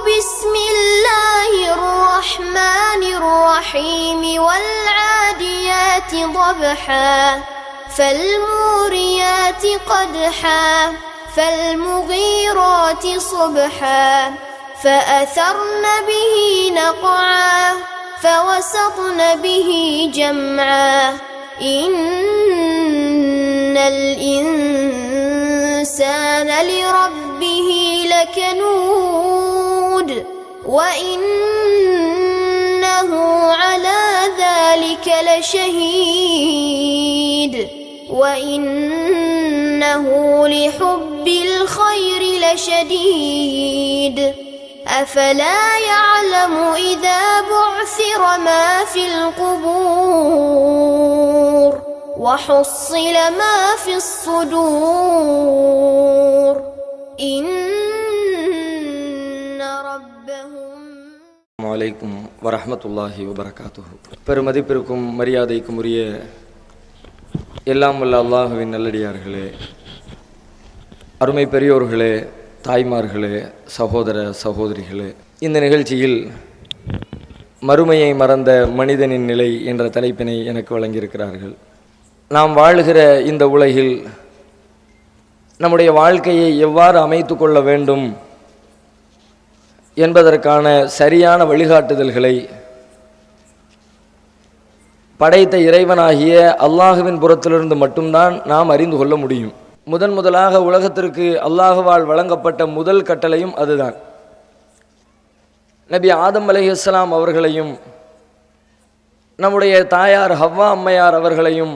بسم الله الرحمن الرحيم والعاديات ضبحا فالموريات قدحا فالمغيرات صبحا فأثرن به نقعا فوسطن به جمعا إن الإنسان لربه لكنود وإنه على ذلك لشهيد وإنه لحب الخير لشديد أفلا يعلم إذا بعثر ما في القبور وحصل ما في الصدور إن ربهم. அஸ்ஸலாமு அலைக்கும் வரஹ்மத்துல்லாஹி வபரகாத்துஹு. பெருமதிப்பிற்கும் மரியாதைக்கும் உரிய எல்லாம் வல்ல அல்லாஹுவின் நல்லடியார்களே, அருமை பெரியோர்களே, தாய்மார்களே, சகோதர சகோதரிகளே, இந்த நிகழ்ச்சியில் மறுமையை மறந்த மனிதனின் நிலை என்ற தலைப்பினை எனக்கு வழங்கியிருக்கிறார்கள். நாம் வாழுகிற இந்த உலகில் நம்முடைய வாழ்க்கையை எவ்வாறு அமைத்து கொள்ள வேண்டும் என்பதற்கான சரியான வழிகாட்டுதல்களை படைத்த இறைவனாகிய அல்லாஹுவின் புறத்திலிருந்து மட்டும்தான் நாம் அறிந்து கொள்ள முடியும். முதலாக உலகத்திற்கு அல்லாஹுவால் வழங்கப்பட்ட முதல் கட்டளையும் அதுதான். நபி ஆதம் அலைஹிஸ்ஸலாம் அவர்களையும் நம்முடைய தாயார் ஹவ்வா அம்மையார் அவர்களையும்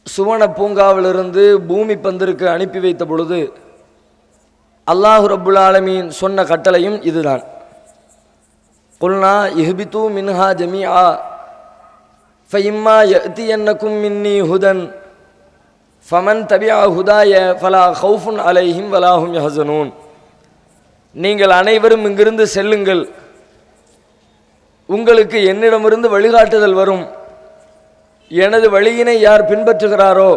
சுவன பூங்காவிலிருந்து பூமி பந்திற்கு அனுப்பி வைத்த பொழுது அல்லாஹு ரப்புல் ஆலமீன் சொன்ன கட்டளையும் இதுதான். குல்னா இஹ்பிது மின்ஹா ஜமீஆ ஃபஇம்மா யஅதியன்னகும் மின்னி ஹுதன் ஃபமன் தபிஅ ஹுதாய ஃபலா ஹவுஃபுன் அலைஹிம் வலா ஹும் யஹ்ஸனூன். நீங்கள் அனைவரும் இங்கிருந்து செல்லுங்கள், உங்களுக்கு என்னிடமிருந்து வழிகாட்டுதல் வரும். எனது வழியினை யார் பின்பற்றுகிறாரோ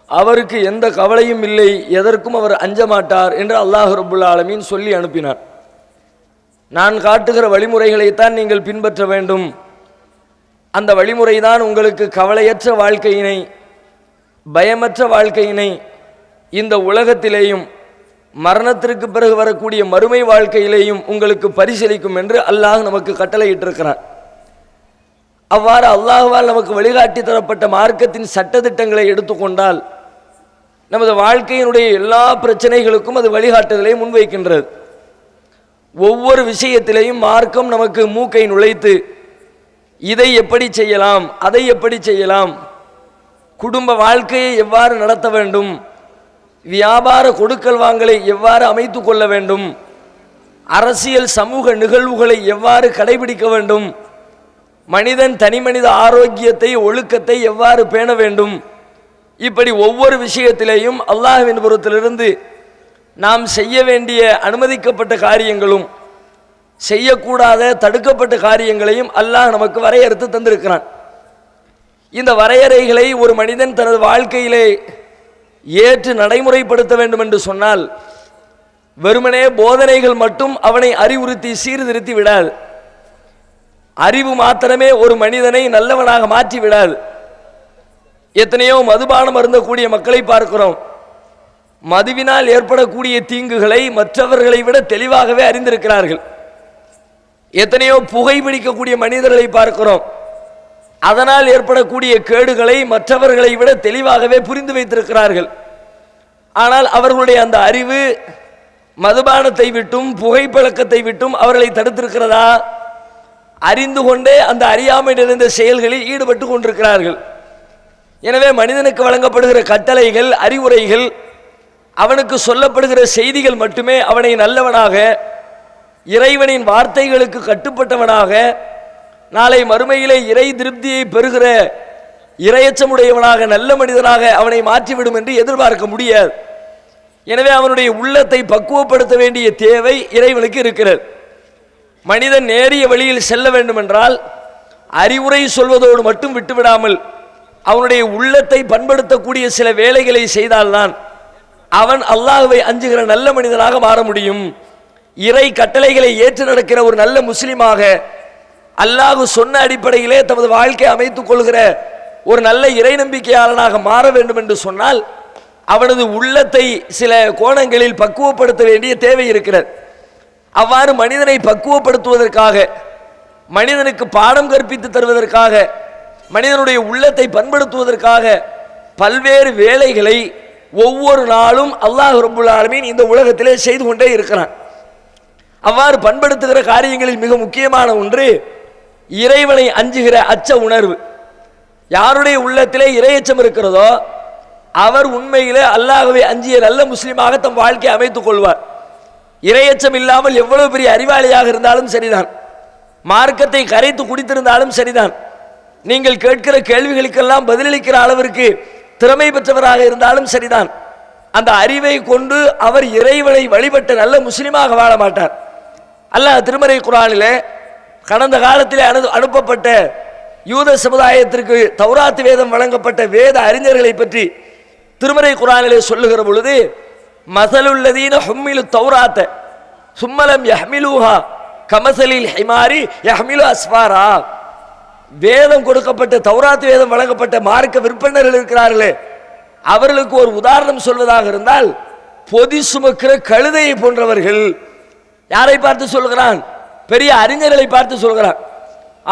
அவருக்கு எந்த கவலையும் இல்லை, எதற்கும் அவர் அஞ்ச மாட்டார் என்று அல்லாஹ் ரப்புல் ஆலமீன் சொல்லி அனுப்பினார். நான் காட்டுகிற வழிமுறைகளைத்தான் நீங்கள் பின்பற்ற வேண்டும். அந்த வழிமுறைதான் உங்களுக்கு கவலையற்ற வாழ்க்கையினை, பயமற்ற வாழ்க்கையினை இந்த உலகத்திலேயும் மரணத்திற்கு பிறகு வரக்கூடிய மறுமை வாழ்க்கையிலேயும் உங்களுக்கு பரிசீலிக்கும் என்று அல்லாஹ் நமக்கு கட்டளையிட்டிருக்கிறான். அவ்வாறு அல்லாஹ்வால் நமக்கு வழிகாட்டி தரப்பட்ட மார்க்கத்தின் சட்டதிட்டங்களை எடுத்துக்கொண்டால் நமது வாழ்க்கையினுடைய எல்லா பிரச்சனைகளுக்கும் அது வழிகாட்டுதலை முன்வைக்கின்றது. ஒவ்வொரு விஷயத்திலேயும் மார்க்கம் நமக்கு மூக்கை நுழைத்து இதை எப்படி செய்யலாம், அதை எப்படி செய்யலாம், குடும்ப வாழ்க்கையை எவ்வாறு நடத்த வேண்டும், வியாபார கொடுக்கல் வாங்கலை எவ்வாறு அமைத்து கொள்ள வேண்டும், அரசியல் சமூக நிகழ்வுகளை எவ்வாறு கடைபிடிக்க வேண்டும், மனிதன் தனிமனித ஆரோக்கியத்தை ஒழுக்கத்தை எவ்வாறு பேண வேண்டும், இப்படி ஒவ்வொரு விஷயத்திலேயும் அல்லாஹ்வின் புறத்திலிருந்து நாம் செய்ய வேண்டிய அனுமதிக்கப்பட்ட காரியங்களும் செய்யக்கூடாத தடுக்கப்பட்ட காரியங்களையும் அல்லாஹ் நமக்கு வரையறுத்து தந்திருக்கிறான். இந்த வரையறைகளை ஒரு மனிதன் தனது வாழ்க்கையிலே ஏற்று நடைமுறைப்படுத்த வேண்டும் என்று சொன்னால் வெறுமனே போதனைகள் மட்டும் அவனை அறிவுறுத்தி சீர்திருத்தி விடாது. அறிவு மாத்திரமே ஒரு மனிதனை நல்லவனாக மாற்றி விடாது. எத்தனையோ மதுபானம் அருந்தக்கூடிய மக்களை பார்க்கிறோம். மதுவினால் ஏற்படக்கூடிய தீங்குகளை மற்றவர்களை விட தெளிவாகவே அறிந்திருக்கிறார்கள். எத்தனையோ புகைப்பிடிக்கக்கூடிய மனிதர்களை பார்க்கிறோம். அதனால் ஏற்படக்கூடிய கேடுகளை மற்றவர்களை விட தெளிவாகவே புரிந்து வைத்திருக்கிறார்கள். ஆனால் அவர்களுடைய அந்த அறிவு மதுபானத்தை விட்டும் புகைப்பழக்கத்தை விட்டும் அவர்களை தடுத்திருக்கிறதா? அறிந்து கொண்டே அந்த அறியாமை நிறைந்த செயல்களில் ஈடுபட்டு கொண்டிருக்கிறார்கள். எனவே மனிதனுக்கு வழங்கப்படுகிற கட்டளைகள், அறிவுரைகள், அவனுக்கு சொல்லப்படுகிற செய்திகள் மட்டுமே அவனை நல்லவனாக, இறைவனின் வார்த்தைகளுக்கு கட்டுப்பட்டவனாக, நாளை மறுமையிலே இறை திருப்தியை பெறுகிற இரையச்சமுடையவனாக, நல்ல மனிதனாக அவனை மாற்றிவிடும் என்று எதிர்பார்க்க முடியாது. எனவே அவனுடைய உள்ளத்தை பக்குவப்படுத்த வேண்டிய தேவை இறைவனுக்கு இருக்கிறது. மனிதன் நேரிய வழியில் செல்ல வேண்டும் என்றால் அறிவுரை சொல்வதோடு மட்டும் விட்டுவிடாமல் அவனுடைய உள்ளத்தை பண்படுத்தக்கூடிய சில வேலைகளை செய்தால்தான் அவன் அல்லாஹ்வை அஞ்சுகிற நல்ல மனிதனாக மாற முடியும். இறை கட்டளைகளை ஏற்று நடக்கிற ஒரு நல்ல முஸ்லிமாக, அல்லாஹ் சொன்ன அடிப்படையிலே தமது வாழ்க்கை அமைத்துக் கொள்கிற ஒரு நல்ல இறை நம்பிக்கையாளனாக மாற வேண்டும் என்று சொன்னால் அவனது உள்ளத்தை சில கோணங்களில் பக்குவப்படுத்த வேண்டிய தேவை இருக்கிறது. அவ்வாறு மனிதனை பக்குவப்படுத்துவதற்காக, மனிதனுக்கு பாடம் கற்பித்து தருவதற்காக, மனிதனுடைய உள்ளத்தை பண்படுத்துவதற்காக பல்வேறு வேலைகளை ஒவ்வொரு நாளும் அல்லாஹ் ரப்புல் ஆலமீன் இந்த உலகத்திலே செய்து கொண்டே இருக்கிறான். அவ்வாறு பண்படுத்துகிற காரியங்களில் மிக முக்கியமான ஒன்று இறைவனை அஞ்சுகிற அச்ச உணர்வு. யாருடைய உள்ளத்திலே இறையச்சம் இருக்கிறதோ அவர் உண்மையிலே அல்லாஹ்வை அஞ்சிய நல்ல முஸ்லிமாக தம் வாழ்க்கையை அமைத்துக் கொள்வார். இறையச்சம் இல்லாமல் எவ்வளவு பெரிய அறிவாளியாக இருந்தாலும் சரிதான், மார்க்கத்தை கரைத்து குடித்திருந்தாலும் சரிதான், நீங்கள் கேட்கிற கேள்விகளுக்கெல்லாம் பதிலளிக்கிற அளவிற்கு திறமை பெற்றவராக இருந்தாலும் சரிதான், அந்த அறிவை கொண்டு அவர் இறைவனை வழிபட்ட நல்ல முஸ்லிமாக வாழ மாட்டார். அல்லாஹ் திருமறை குர்ஆனிலே கடந்த காலத்திலே அனுப்பப்பட்ட யூத சமுதாயத்திற்கு தௌராத் வேதம் வழங்கப்பட்ட வேத அறிஞர்களை பற்றி திருமறை குர்ஆனிலே சொல்லுகிற பொழுது, மஸலுல்லதீன ஹும்மிலு தௌராத்த சும்மலம் யஹ்மிலுஹா கமஸலில் ஹிமாரி யஹ்மிலு அஸ்ஃபாரா. வேதம் கொடுக்கப்பட்ட தௌராத் வேதம் வழங்கப்பட்ட மார்க்க விற்பனர்கள் இருக்கிறார்களே, அவர்களுக்கு ஒரு உதாரணம் சொல்வதாக இருந்தால் பொதி சுமக்கிற கழுதையை போன்றவர்கள். யாரை பார்த்து சொல்கிறான்? பெரிய அறிஞர்களை பார்த்து சொல்கிறான்.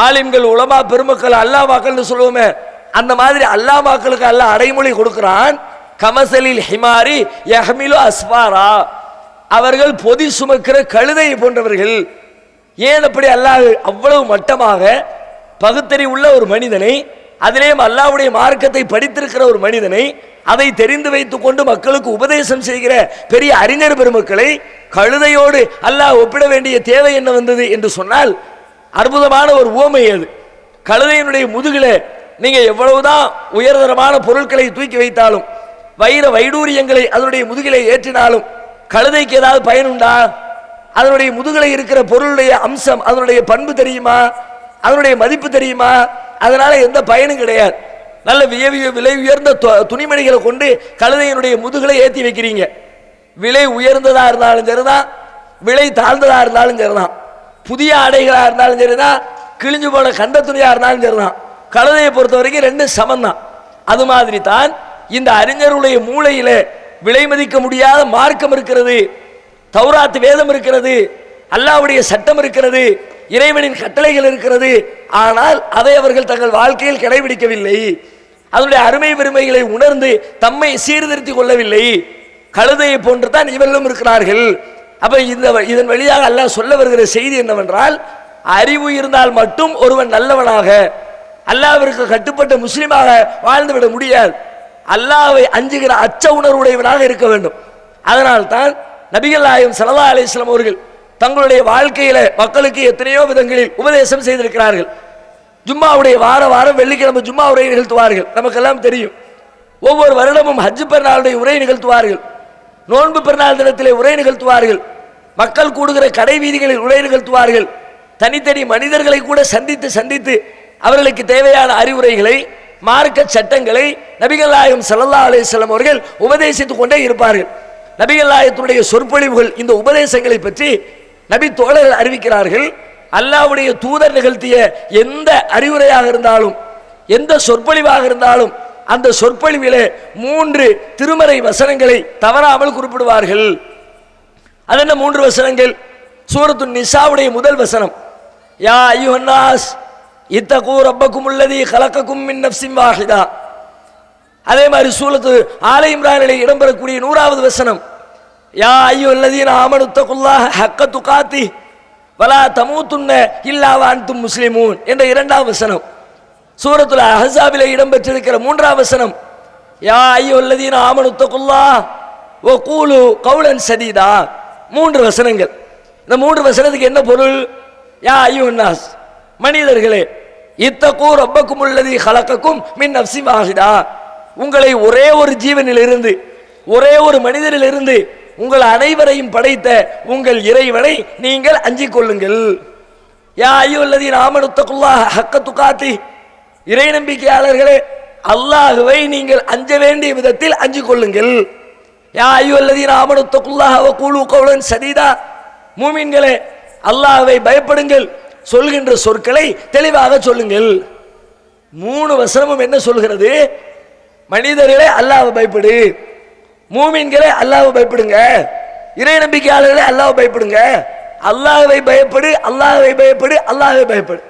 ஆலிம்கள், உலமா, பெருமக்கள், அல்லாமாக்கள் சொல்லுவோமே, அந்த மாதிரி அல்லாமாக்களுக்கு அல்லாஹ் அடைமொழி கொடுக்கிறான். கமசலில் ஹிமாரி யஹ்மிலு அஸ்ஃபாரா, அவர்கள் பொதி சுமக்கிற கழுதையை போன்றவர்கள். ஏன் அப்படி அல்லாஹ் அவ்வளவு மட்டமாக பகுத்தறிவு உள்ள ஒரு மனிதனை, அதிலேயும் அல்லாஹ்வுடைய மார்க்கத்தை படித்திருக்கிற ஒரு மனிதனை, அதை தெரிந்து வைத்துக் கொண்டு மக்களுக்கு உபதேசம் செய்கிற பெரிய அறிஞர் பெருமக்களை கழுதையோடு அல்லாஹ் ஒப்பிட வேண்டிய தேவை என்ன வந்தது என்று சொன்னால் அற்புதமான ஒரு உவமை அது. கழுதையினுடைய முதுகில நீங்க எவ்வளவுதான் உயர்தரமான பொருட்களை தூக்கி வைத்தாலும், வைர வைடூரியங்களை அதனுடைய முதுகிலை ஏற்றினாலும் கழுதைக்கு ஏதாவது பயனுண்டா? அதனுடைய முதுகிலை இருக்கிற பொருளுடைய அம்சம், அதனுடைய பண்பு தெரியுமா? அதனுடைய மதிப்பு தெரியுமா? அதனால எந்த பயனும் கிடையாது. நல்ல விலை உயர்ந்த துணிமணிகளை கொண்டு கழுதையினுடைய முதுகலை ஏற்றி வைக்கிறீங்க. விலை உயர்ந்ததா இருந்தாலும் சரிதான், விலை தாழ்ந்ததா இருந்தாலும் சரிதான், புதிய ஆடைகளா இருந்தாலும் சரிதான், கிழிஞ்சு போன கண்ட துணியா இருந்தாலும் சரிதான், கழுதையை பொறுத்த வரைக்கும் ரெண்டு சமந்தான். அது மாதிரி தான் இந்த அறிஞருடைய மூளையில விலை மதிக்க முடியாத மார்க்கம் இருக்கிறது, தௌராத் வேதம் இருக்கிறது, அல்லாஹ்வுடைய சட்டம் இருக்கிறது, இறைவனின் கட்டளைகள் இருக்கிறது. ஆனால் அதை அவர்கள் தங்கள் வாழ்க்கையில் கடைபிடிக்கவில்லை. அதனுடைய அருமை பெருமைகளை உணர்ந்து தம்மை சீர்திருத்திக் கொள்ளவில்லை. கழுதையை போன்று தான் இவர்களும் இருக்கிறார்கள். அப்ப இதன் வழியாக அல்லாஹ் சொல்ல வருகிற செய்தி என்னவென்றால், அறிவு இருந்தால் மட்டும் ஒருவன் நல்லவனாக, அல்லாஹ்விற்கு கட்டுப்பட்ட முஸ்லிமாக வாழ்ந்துவிட முடியாது. அல்லாஹ்வை அஞ்சுகிற அச்ச உணர்வுடையவனாக இருக்க வேண்டும். அதனால் தான் நபிகள் நாயகம் ஸல்லல்லாஹு அலைஹி வஸல்லம் அவர்கள் தங்களுடைய வாழ்க்கையில மக்களுக்கு எத்தனையோ விதங்களில் உபதேசம் செய்திருக்கிறார்கள். ஜும்மாவுடைய வாரம் வெள்ளிக்கிழமை ஜும்மா உரை நிகழ்த்துவார்கள், நமக்கெல்லாம் தெரியும். ஒவ்வொரு வருடமும் ஹஜ் பெருநாளுடைய உரை நிகழ்த்துவார்கள், நோன்பு பெருநாள் தினத்திலே உரை நிகழ்த்துவார்கள், மக்கள் கூடுகிற கடை வீதிகளில் உரை நிகழ்த்துவார்கள். தனித்தனி மனிதர்களை கூட சந்தித்து அவர்களுக்கு தேவையான அறிவுரைகளை, மார்க்க சட்டங்களை நபிகள் நாயகம் ஸல்லல்லாஹு அலைஹி வஸல்லம் அவர்கள் உபதேசித்துக் கொண்டே இருப்பார்கள். நபிகள் நாயகத்தினுடைய சொற்பொழிவுகள், இந்த உபதேசங்களை பற்றி நபி தோழர்கள் அறிவிக்கிறார்கள். அல்லாஹ்வுடைய தூதர் நிகழ்த்திய எந்த அறிவுரையாக இருந்தாலும், எந்த சொற்பொழிவாக இருந்தாலும், அந்த சொற்பொழிவிலே 3 திருமறை வசனங்களை தவறாமல் குறிப்பிடுவார்கள். அது என்ன 3 வசனங்கள்? சூரத்து நிசாவுடைய முதல் வசனம், யா அய்யுஹன்னாஸ் இத்தகூ ரப்பக்குமுல்லதீ கலக்கக்கும் மின் நஃப்ஸின் வாஹிதா. அதே மாதிரி சூரத்து ஆல இம்ரானிலே இடம்பெறக்கூடிய 100வது வசனம், யா அய்யுஹல்லதீன ஆமனு தகுல்லாஹ ஹக்க துகாத்தி வலா தமூதுன்ன இல்லா வ அன்தும் முஸ்லிமூன் என்ற 2வது வசனம். சூரத்துல் அஹ்ஸாபிலே இடம்பெற்றிருக்கிற 3வது வசனம், யா அய்யுஹல்லதீன ஆமனு தகுல்லாஹ வ கூலு கௌலன் சதீதா. 3 வசனங்கள். இந்த 3 வசனத்துக்கு என்ன பொருள்? யா அய்யுஹன்னாஸ், மனிதர்களே, இத்தகூ ரப்பக்குமுல்லதீ கலக்கக்கும் மின் நஃப்ஸின் வாஹிதா, உங்களை ஒரே ஒரு ஜீவனிலிருந்து, ஒரே ஒரு மனிதனிலிருந்து உங்கள் அனைவரையும் படைத்த உங்கள் இறைவனை நீங்கள் அஞ்சிக் கொள்ளுங்கள். யா அய்யுஹல்லதீன ஆமனு தகுல்லாஹ ஹக்க துகாத்தி, இறை நம்பிக்கையாளர்களே, அல்லாஹ்வை நீங்கள் அஞ்ச வேண்டிய விதத்தில் அஞ்சிக் கொள்ளுங்கள். யா அய்யுஹல்லதீன ஆமனு தகுல்லாஹ வ கூலு கௌலன் சதீதா, மூமின்களே அல்லாஹ்வை பயப்படுங்கள் சொல்கின்ற சொற்களை தெளிவாக சொல்லுங்கள். 3 வசனமும் என்ன சொல்கிறது? மனிதர்களே அல்லாஹ்வை பயப்படு, மூமின்களே அல்லாஹ்வை பயப்படுங்க, இறை நம்பிக்கையாளர்களே அல்லாஹ்வை பயப்படுங்க, அல்லாஹ்வை பயப்படு, அல்லாஹ்வை பயப்படு, அல்லாஹ்வை பயப்படு.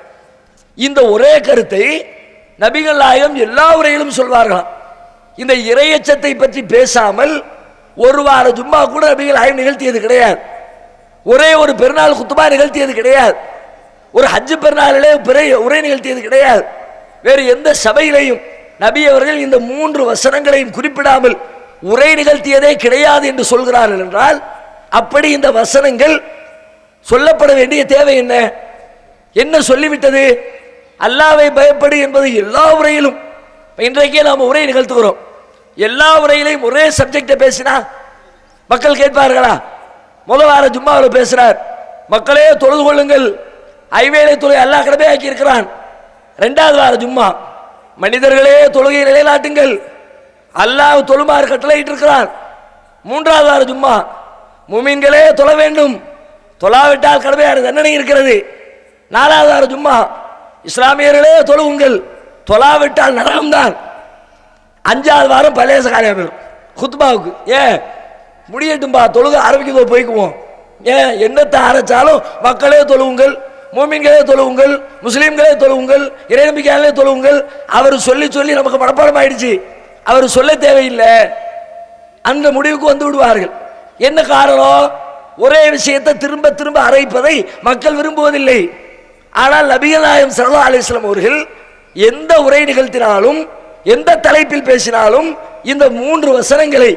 இந்த ஒரே கருத்தை நபிகள் நாயகம் எல்லா உரையிலும் சொல்வார்களாம். இந்த இறையச்சத்தை பற்றி பேசாமல் ஒரு வார ஜும்மா கூட நபிகள் நாயகம் நிகழ்த்தியது கிடையாது. ஒரே ஒரு பெருநாள் குத்துபா நிகழ்த்தியது கிடையாது. ஒரு ஹஜ் பெருநாளிலே உரை நிகழ்த்தியது கிடையாது. வேறு எந்த சபையிலையும் நபி அவர்கள் இந்த 3 வசனங்களையும் குறிப்பிடாமல் உரை நிகழ்த்தியதே கிடையாது என்று சொல்கிறார்கள் என்றால், அப்படி இந்த வசனங்கள் சொல்லப்பட வேண்டிய தேவை என்ன? என்ன சொல்லிவிட்டது? அல்லாஹ்வை பயப்படு என்பது எல்லா உரையிலும். இன்றைக்கே நாம் உரை நிகழ்த்துகிறோம். எல்லா உரையிலையும் ஒரே சப்ஜெக்டை பேசினா மக்கள் கேட்பார்களா? முதல் வார ஜும்மாவில் பேசுறார், மக்களே தொழுது கொள்ளுங்கள், ஐவேளை தொழுகை அல்லாஹ் கடமையாக்கி இருக்கிறான். 2வது வார ஜும்மா, மனிதர்களே தொழுகை நிலைநாட்டுங்கள், அல்லாஹ் தொழுமாறு கட்டளையிட்டு இருக்கிறான். 3வது வார ஜும்மா, முமின்களே தொழ வேண்டும், தொழாவிட்டால் கடமையான தண்டனை இருக்கிறது. 4வது வார ஜும்மா, இஸ்லாமியர்களே தொழுவுங்கள், தொழாவிட்டால் நரகம்தான். 5வது வாரம் பழைய காரியம் குத்பாவுக்கு ஏன் முடியட்டும்பா, தொழுக ஆரம்பிக்குதோ போய்க்குவோம், ஏன் என்னத்தை ஆரம்பிச்சாலும் மக்களே தொழுவுங்கள், மூமின்களே தொழுவுங்கள், முஸ்லீம்களே தொழுவுங்கள், இறைநம்பிக்கையாளே தொழுவுங்கள். அவர் சொல்லி சொல்லி நமக்கு மனப்பாடம் ஆயிடுச்சு, அவர் சொல்ல தேவையில்லை, அந்த முடிவுக்கு வந்து விடுவார்கள். என்ன காரணம்? ஒரே விஷயத்தை திரும்ப திரும்ப அரைப்பதை மக்கள் விரும்புவதில்லை. ஆனால் நபிகள் நாயகம் ஸல்லல்லாஹு அலைஹி வஸல்லம் அவர்கள் எந்த உரை நிகழ்த்தினாலும் எந்த தலைப்பில் பேசினாலும் இந்த 3 வசனங்களை,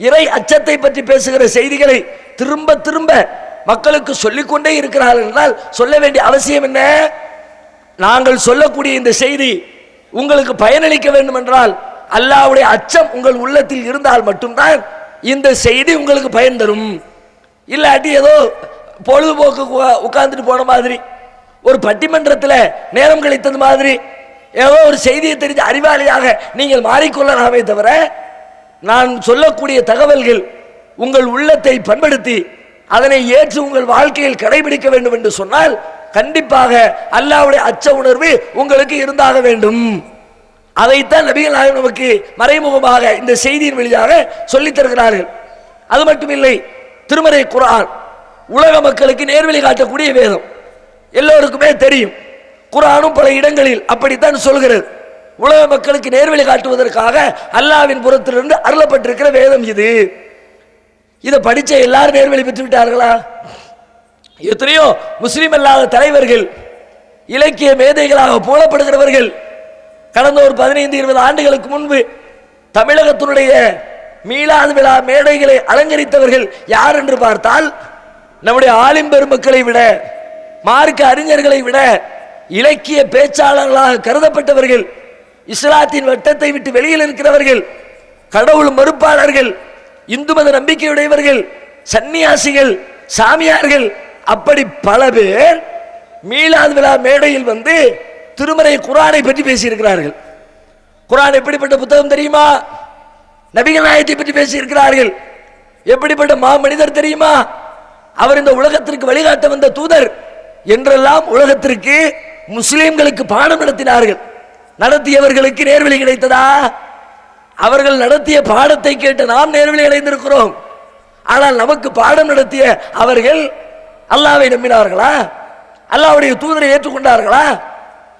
இறை அச்சத்தை பற்றி பேசுகிற செய்திகளை திரும்ப திரும்ப மக்களுக்கு சொல்லிக்கொண்டே இருக்கிறார்கள் என்றால் சொல்ல வேண்டிய அவசியம் என்ன? நாங்கள் சொல்லக்கூடிய இந்த செய்தி உங்களுக்கு பயனளிக்க வேண்டும் என்றால் அல்லாஹ்வுடைய அச்சம் உங்கள் உள்ளத்தில் இருந்தால் மட்டும்தான் இந்த செய்தி உங்களுக்கு பயன் தரும். இல்லாட்டி ஏதோ பொழுதுபோக்கு உட்கார்ந்துட்டு போன மாதிரி, ஒரு பட்டிமன்றத்தில் நேரம் கழித்தது மாதிரி, ஏதோ ஒரு செய்தியை தெரிஞ்ச அறிவாளியாக நீங்கள் மாறிக்கொள்ளலாமே தவிர, நான் சொல்லக்கூடிய தகவல்கள் உங்கள் உள்ளத்தை பண்படுத்தி அதனை ஏற்று உங்கள் வாழ்க்கையில் கடைபிடிக்க வேண்டும் என்று சொன்னால் கண்டிப்பாக அல்லாஹ்வுடைய அச்ச உணர்வு உங்களுக்கு இருந்தாக வேண்டும். அதைத்தான் நபிகள் நாயகம் நமக்கு மறைமுகமாக இந்த செய்தியின் வழியாக சொல்லித் தருகிறார்கள். அது மட்டுமில்லை, திருமறை குர்ஆன் உலக மக்களுக்கு நேர்வழி காட்டக்கூடிய வேதம், எல்லோருக்குமே தெரியும். குர்ஆனும் பல இடங்களில் அப்படித்தான் சொல்கிறது. உலக மக்களுக்கு நேர்வழி காட்டுவதற்காக அல்லாஹ்வின் புறத்திலிருந்து அருளப்பட்டிருக்கிற வேதம் இது. இதை படிச்ச எல்லாரும் நேர்வழி பெற்று விட்டார்களா? எத்தனையோ முஸ்லிம் அல்லாத தலைவர்கள், இலக்கிய மேதைகளாக போலப்படுகிறவர்கள் கடந்த ஒரு 15-20 ஆண்டுகளுக்கு முன்பு தமிழகத்தினுடைய மீலாது விழா மேடைகளை அலங்கரித்தவர்கள் யார் என்று பார்த்தால், நம்முடைய ஆலிம் பெருமக்களை விட, மார்க்க அறிஞர்களை விட இலக்கிய பேச்சாளர்களாக கருதப்பட்டவர்கள், இஸ்லாத்தின் வட்டத்தை விட்டு வெளியில் இருக்கிறவர்கள், கடவுள் மறுப்பாளர்கள், இந்து மத நம்பிக்கையுடையவர்கள், சன்னியாசிகள், சாமியார்கள், அப்படி பல பேர் மீலாது விழா மேடையில் வந்து திருமறை குர்ஆனை பற்றி பேசியிருக்கிறார்கள். குர்ஆன் எப்படிப்பட்ட புத்தகம் தெரியுமா? நபிகள் நாயகத்தை பற்றி பேசியிருக்கிறார்கள். எப்படிப்பட்ட மாமனிதர் தெரியுமா? அவர் இந்த உலகத்திற்கு வழிகாட்ட வந்த தூதர் என்றெல்லாம் உலகத்திற்கு முஸ்லிம்களுக்கு பாடம் நடத்தினார்கள். நடத்தியவர்களுக்கு நேர்வழி கிடைத்ததா? அவர்கள் நடத்திய பாடத்தை கேட்டு நாம் நேர்வழி அடைந்திருக்கிறோம். ஆனால் நமக்கு பாடம் நடத்திய அவர்கள் அல்லாஹ்வை நம்பினார்களா? அல்லாஹ்வுடைய தூதரை ஏற்றுக்கொண்டார்களா?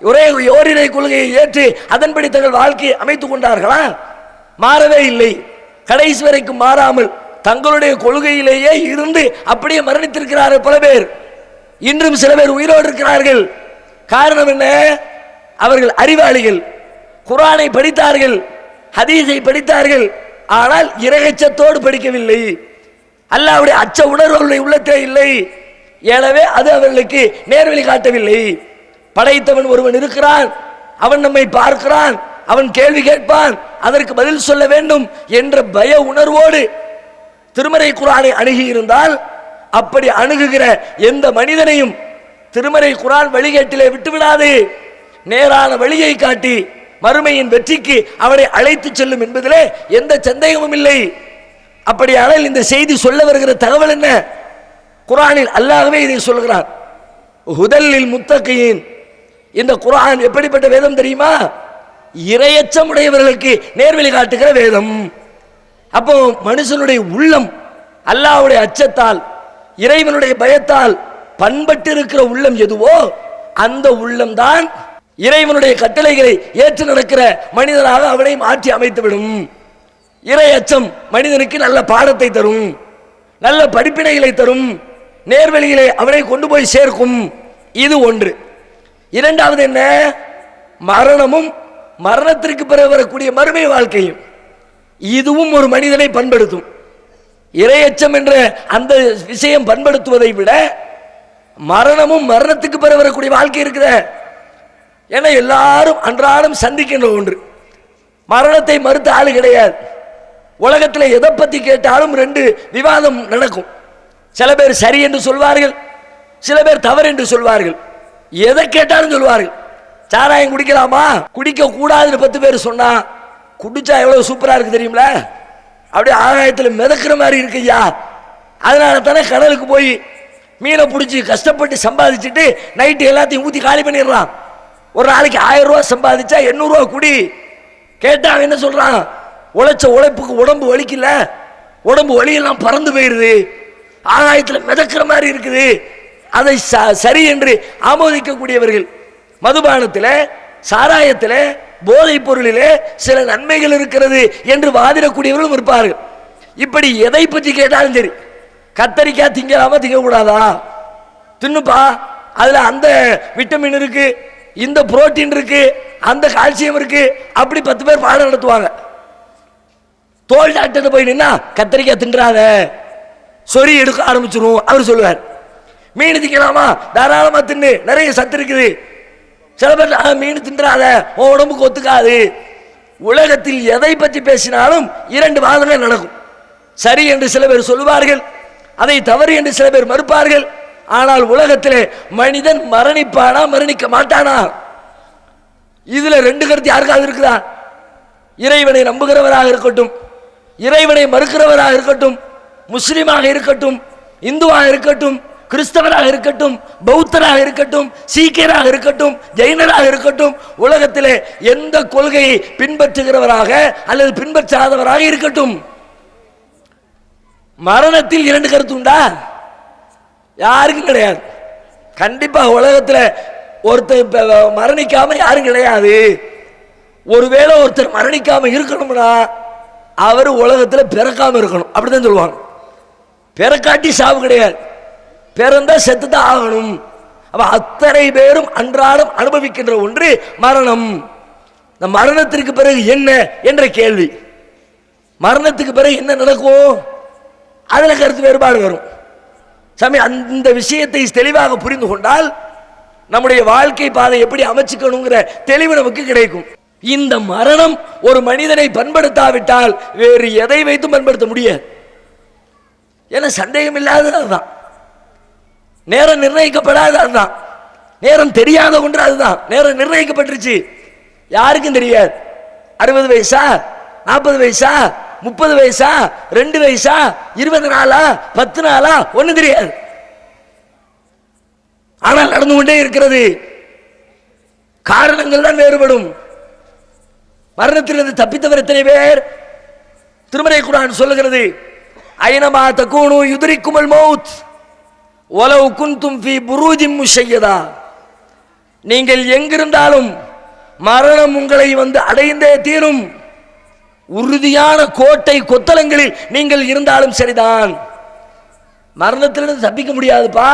ஒரே ஓரிரை கொள்கையை ஏற்று அதன்படி தங்கள் வாழ்க்கையை அமைத்துக் கொண்டார்களா? மாறவே இல்லை. கடைசி வரைக்கும் மாறாமல் தங்களுடைய கொள்கையிலேயே இருந்து அப்படியே மரணித்திருக்கிறார்கள் பல பேர். இன்றும் சில பேர் உயிரோடு இருக்கிறார்கள். காரணம் என்ன? அவர்கள் அறிவாளிகள், குர்ஆனை படித்தார்கள், ஹதீஸை படித்தார்கள், ஆனால் இறையச்சத்தோடு படிக்கவில்லை. அல்லாஹ்வுடைய அச்ச உணர்வு உள்ளத்தே இல்லை. எனவே அது அவர்களுக்கு நேர்வழி காட்டவில்லை. படைத்தவன் ஒருவன் இருக்கிறான், அவன் நம்மை பார்க்கிறான், அவன் கேள்வி கேட்பான், அதற்கு பதில் சொல்ல வேண்டும் என்ற பய உணர்வோடு திருமறை குர்ஆனை அணுகி இருந்தால், அப்படி அணுகுகிற எந்த மனிதனையும் திருமறை குர்ஆன் வழிகேட்டிலே விட்டுவிடாது. நேரான வழியை காட்டி மறுமையின் வெற்றிக்கு அவரை அழைத்து செல்லும் என்பதிலே எந்த சந்தேகமும் இல்லை. அப்படியானால் இந்த செய்தி சொல்ல வருகிற தகவல் என்ன? குர்ஆனில் அல்லாஹ்வே இதை சொல்கிறார். ஹுதல்லில் முத்தகீன். இந்த குர்ஆன் எப்படிப்பட்ட வேதம் தெரியுமா? இரையச்சம் உடையவர்களுக்கு நேர்வழி காட்டுகிற வேதம். அப்போ மனுஷனுடைய உள்ளம் அல்லாஹ்வுடைய அச்சத்தால் இறைவனுடைய பயத்தால் பண்பட்டு இருக்கிற உள்ளம் எதுவோ அந்த உள்ளம் தான் இறைவனுடைய கட்டளைகளை ஏற்று நடக்கிற மனிதனாக அவனை மாற்றி அமைத்துவிடும். இறையச்சம் மனிதனுக்கு நல்ல பாடத்தை தரும், நல்ல படிப்பினைகளை தரும், நேர்வழிகளை அவனை கொண்டு போய் சேர்க்கும். இது ஒன்று. இரண்டாவது என்ன? மரணமும் மரணத்திற்கு பிறகு வரக்கூடிய மறுமை வாழ்க்கையும். இதுவும் ஒரு மனிதனை பண்படுத்தும். இறையச்சம் என்ற அந்த விஷயம் பண்படுத்துவதை விட மரணமும் மரணத்துக்கு பிறகு வரக்கூடிய வாழ்க்கை இருக்குத. ஏன்னா எல்லாரும் அன்றாடம் சந்திக்கின்ற ஒன்று. மரணத்தை மறுத்த ஆளு கிடையாது. உலகத்தில் எதை பத்தி கேட்டாலும் ரெண்டு விவாதம் நடக்கும். சில பேர் சரி என்று சொல்வார்கள், சில பேர் தவறு என்று சொல்வார்கள். எதை கேட்டாலும் சொல்வார்கள். சாராயம் குடிக்கலாமா, குடிக்க கூடாதுன்னு 10 பேர் சொன்னா குடிச்சா எவ்வளவு சூப்பரா இருக்கு தெரியுமில, அப்படியே ஆகாயத்தில் மிதக்கிற மாதிரி இருக்குய்யா. அதனால தானே கடலுக்கு போய் மீனை பிடிச்சி கஷ்டப்பட்டு சம்பாதிச்சுட்டு நைட்டு எல்லாத்தையும் ஊற்றி காலி பண்ணிடலாம். ஒரு நாளைக்கு 1000 ரூபா சம்பாதிச்சா 800 ரூபா குடி. கேட்டா அவன் என்ன சொல்றான்? உழைச்ச உழைப்புக்கு உடம்பு வலிக்கல, உடம்பு வலியெல்லாம் பறந்து போயிருது, ஆகாயத்தில் மிதக்கிற மாதிரி இருக்குது. அதை சரி என்று ஆமோதிக்கக்கூடியவர்கள். மதுபானத்தில், சாராயத்தில், போதைப் பொருளிலே சில நன்மைகள் இருக்கிறது என்று வாதிடக்கூடியவர்களும் இருப்பார்கள். இப்படி எதை பற்றி கேட்டாலும் சரி, கத்தரிக்காய் திங்கலாமா திங்கக்கூடாதா, தின்னுப்பா, அதுல அந்த விட்டமின் இருக்கு, இந்த புரோட்டீன் இருக்கு, அந்த கால்சியம் இருக்கு, அப்படி 10 பேர் பாடம் நடத்துவாங்க. தோல் டாக்டர் போய் நின்னா கத்தரிக்காய் தின்றாத, சொறி எடுக்க ஆரம்பிச்சிரும் அவர் சொல்லுவார். மீன் திங்கலாமா, தாராளமா தின்னு, நிறைய சத்து இருக்குது. சில பேர் மீன் தின்றாத, உடம்புக்கு ஒத்துக்காது. உலகத்தில் எதை பற்றி பேசினாலும் 2 வாதங்கள் நடக்கும். சரி என்று சில பேர் சொல்லுவார்கள், அதை தவறு என்று சில பேர் மறுப்பார்கள். ஆனால் உலகத்திலே மனிதன் மரணிப்பானா மரணிக்க மாட்டானா, இதுல 2 கருத்து யாருக்காவது இருக்குதா? இறைவனை நம்புகிறவராக இருக்கட்டும், இறைவனை மறுக்கிறவராக இருக்கட்டும், முஸ்லிமாக இருக்கட்டும், இந்துவாக இருக்கட்டும், கிறிஸ்தவராக இருக்கட்டும், பௌத்தராக இருக்கட்டும், சீக்கியராக இருக்கட்டும், ஜெயினராக இருக்கட்டும், உலகத்திலே எந்த கொள்கையை பின்பற்றுகிறவராக அல்லது பின்பற்றாதவராக இருக்கட்டும், மரணத்தில் 2 கருத்து உண்டா? யாருக்கும் கிடையாது. கண்டிப்பா உலகத்தில் ஒருத்தர் மரணிக்காம யாரும் கிடையாது. ஒருவேளை ஒருத்தர் மரணிக்காம இருக்கணும்னா அவர் உலகத்தில் பிறக்காம இருக்கணும், அப்படிதான் சொல்லுவாங்க. பிறக்காட்டி சாவு கிடையாது, பிறந்தா செத்துதான் ஆகணும். அப்ப அத்தனை பேரும் அன்றாடம் அனுபவிக்கின்ற ஒன்று மரணம். இந்த மரணத்திற்கு பிறகு என்ன என்ற கேள்வி, மரணத்துக்கு பிறகு என்ன நடக்கும், அதுல கருத்து வேறுபாடு வரும். சாமி, அந்த விஷயத்தை தெளிவாக புரிந்து கொண்டால் நம்முடைய வாழ்க்கை பாதை எப்படி அமைச்சுக்கணுங்கிற தெளிவு நமக்கு கிடைக்கும். இந்த மரணம் ஒரு மனிதனை பண்படுத்தாவிட்டால் வேறு எதை வைத்து பண்படுத்த முடியாது. ஏன்னா சந்தேகம் இல்லாதது அதுதான், நேரம் நிர்ணயிக்கப்படாத அதுதான், நேரம் தெரியாத ஒன்று அதுதான். நேரம் நிர்ணயிக்கப்பட்டுருச்சு, யாருக்கும் தெரியாது. 60 வயசா, 40 வயசா, 30 வயசா, 2 வயசா, 20 நாளா, 10 நாளா, ஒன்னும் தெரியாது. ஆனால் நடந்து கொண்டே இருக்கிறது. காரணங்கள் தான் வேறுபடும். மரணத்திலிருந்து தப்பித்தவர் எத்தனை பேர்? திருமறை குர்ஆன் சொல்லுகிறது, ஐனமா தகூனு யுத்ரிக்குமுல் மௌத் வலவ் குன்தும் ஃபீ புரூஜின் முஷய்யதா. நீங்கள் எங்கிருந்தாலும் மரணம் உங்களை வந்து அடைந்தே தீரும். உறுதியான கோட்டை கொத்தளங்களில் நீங்கள் இருந்தாலும் சரிதான். மரணத்திலிருந்து தப்பிக்க முடியாதுப்பா,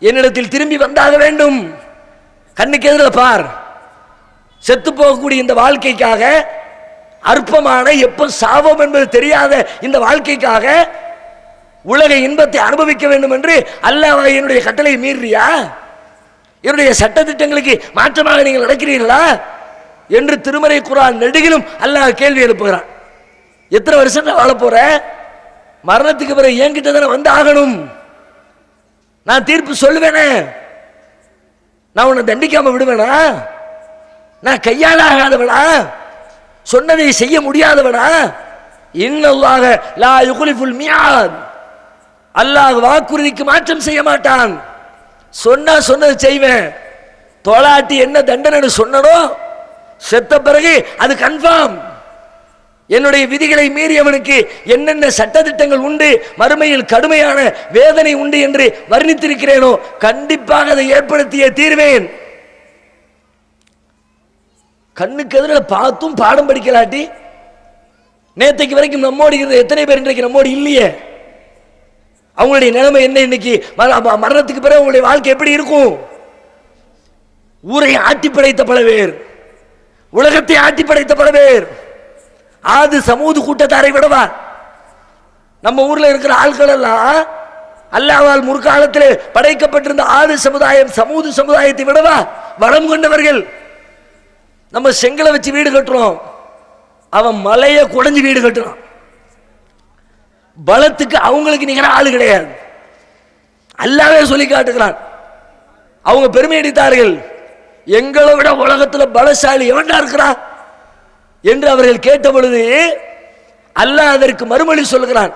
என்னிடத்தில் திரும்பி வந்தாக வேண்டும். கண்ணுக்கு எதிரில் பார், செத்து போகக்கூடிய இந்த வாழ்க்கைக்காக, அற்பமான எப்ப சாவோம் என்பது தெரியாத இந்த வாழ்க்கைக்காக உலக இன்பத்தை அனுபவிக்க வேண்டும் என்று அல்லாஹ் என்னுடைய கட்டளை மீறியா, என்னுடைய சட்ட திட்டங்களுக்கு மாற்றமாக நீங்கள் நடக்கிறீர்களா என்று திருமறை குர்ஆன் நெடுகிலும் அல்லாஹ் கேள்வி எழுப்புகிறான். எத்தனை வருஷம் வாழ போற? மரணத்துக்கு பிறகு என்கிட்ட தானே வந்து ஆகணும். நான் தீர்ப்பு சொல்லுவேனே, நான் உன்னை தண்டிக்காம விடுவேனா? நான் கையாள ஆகாதவனா? சொன்னதை செய்ய முடியாதவனா? இன்னல்லாஹ லா யுக்லிஃபுல் மியாத். அல்லாஹ் வாக்குறுதிக்கு மாற்றம் செய்ய மாட்டான். சொன்னா சொன்னது செய்வேன். தொலாட்டி என்ன தண்டனை சொன்னனோ செத்த பிறகு அது கன்ஃபார்ம். என்னுடைய விதிகளை மீறியவனுக்கு என்னென்ன சட்டதிட்டங்கள் உண்டு, மறுமையில் கடுமையான வேதனை உண்டு என்று வர்ணித்திருக்கிறேனோ கண்டிப்பாக அதை ஏற்படுத்திய தீர்வேன். கண்ணுக்கு எதிரில் பார்த்தும் பாடம் படிக்கலாட்டி நேற்றைக்கு வரைக்கும் நம்மோடு இருந்த எத்தனை பேர் இன்றைக்கு நம்மோடு இல்லையே? அவங்களுடைய நிலைமை என்ன? இன்னைக்கு மரணத்துக்கு பிறகு அவங்களுடைய வாழ்க்கை எப்படி இருக்கும்? ஊரை ஆட்டி படைத்த பல பேர், உலகத்தை ஆட்டி படைத்த பல பேர், ஆது சமூது கூட்டத்தாரை விடவா நம்ம ஊர்ல இருக்கிற ஆட்கள் எல்லாம் அல்லாஹ்வால் முற்காலத்தில் படைக்கப்பட்டிருந்த ஆது சமுதாயம் சமூது சமுதாயத்தை விடவா வளம் கொண்டவர்கள். நம்ம செங்கலை வச்சு வீடு கட்டுறோம், அவன் மலையை குடைஞ்சு வீடு கட்டுறான். பலத்துக்கு அவங்களுக்கு நிகர ஆளு கிடையாது. அல்லாஹ்வே சொல்லி காட்டுகிறான். அவங்க பெருமை அடித்தார்கள், எங்களை விட உலகத்தில் பலசாலி எவன்டா இருக்கிறான் என்று அவர்கள் கேட்ட பொழுது அல்லாஹ் அதற்கு மறுமொழி சொல்கிறான்.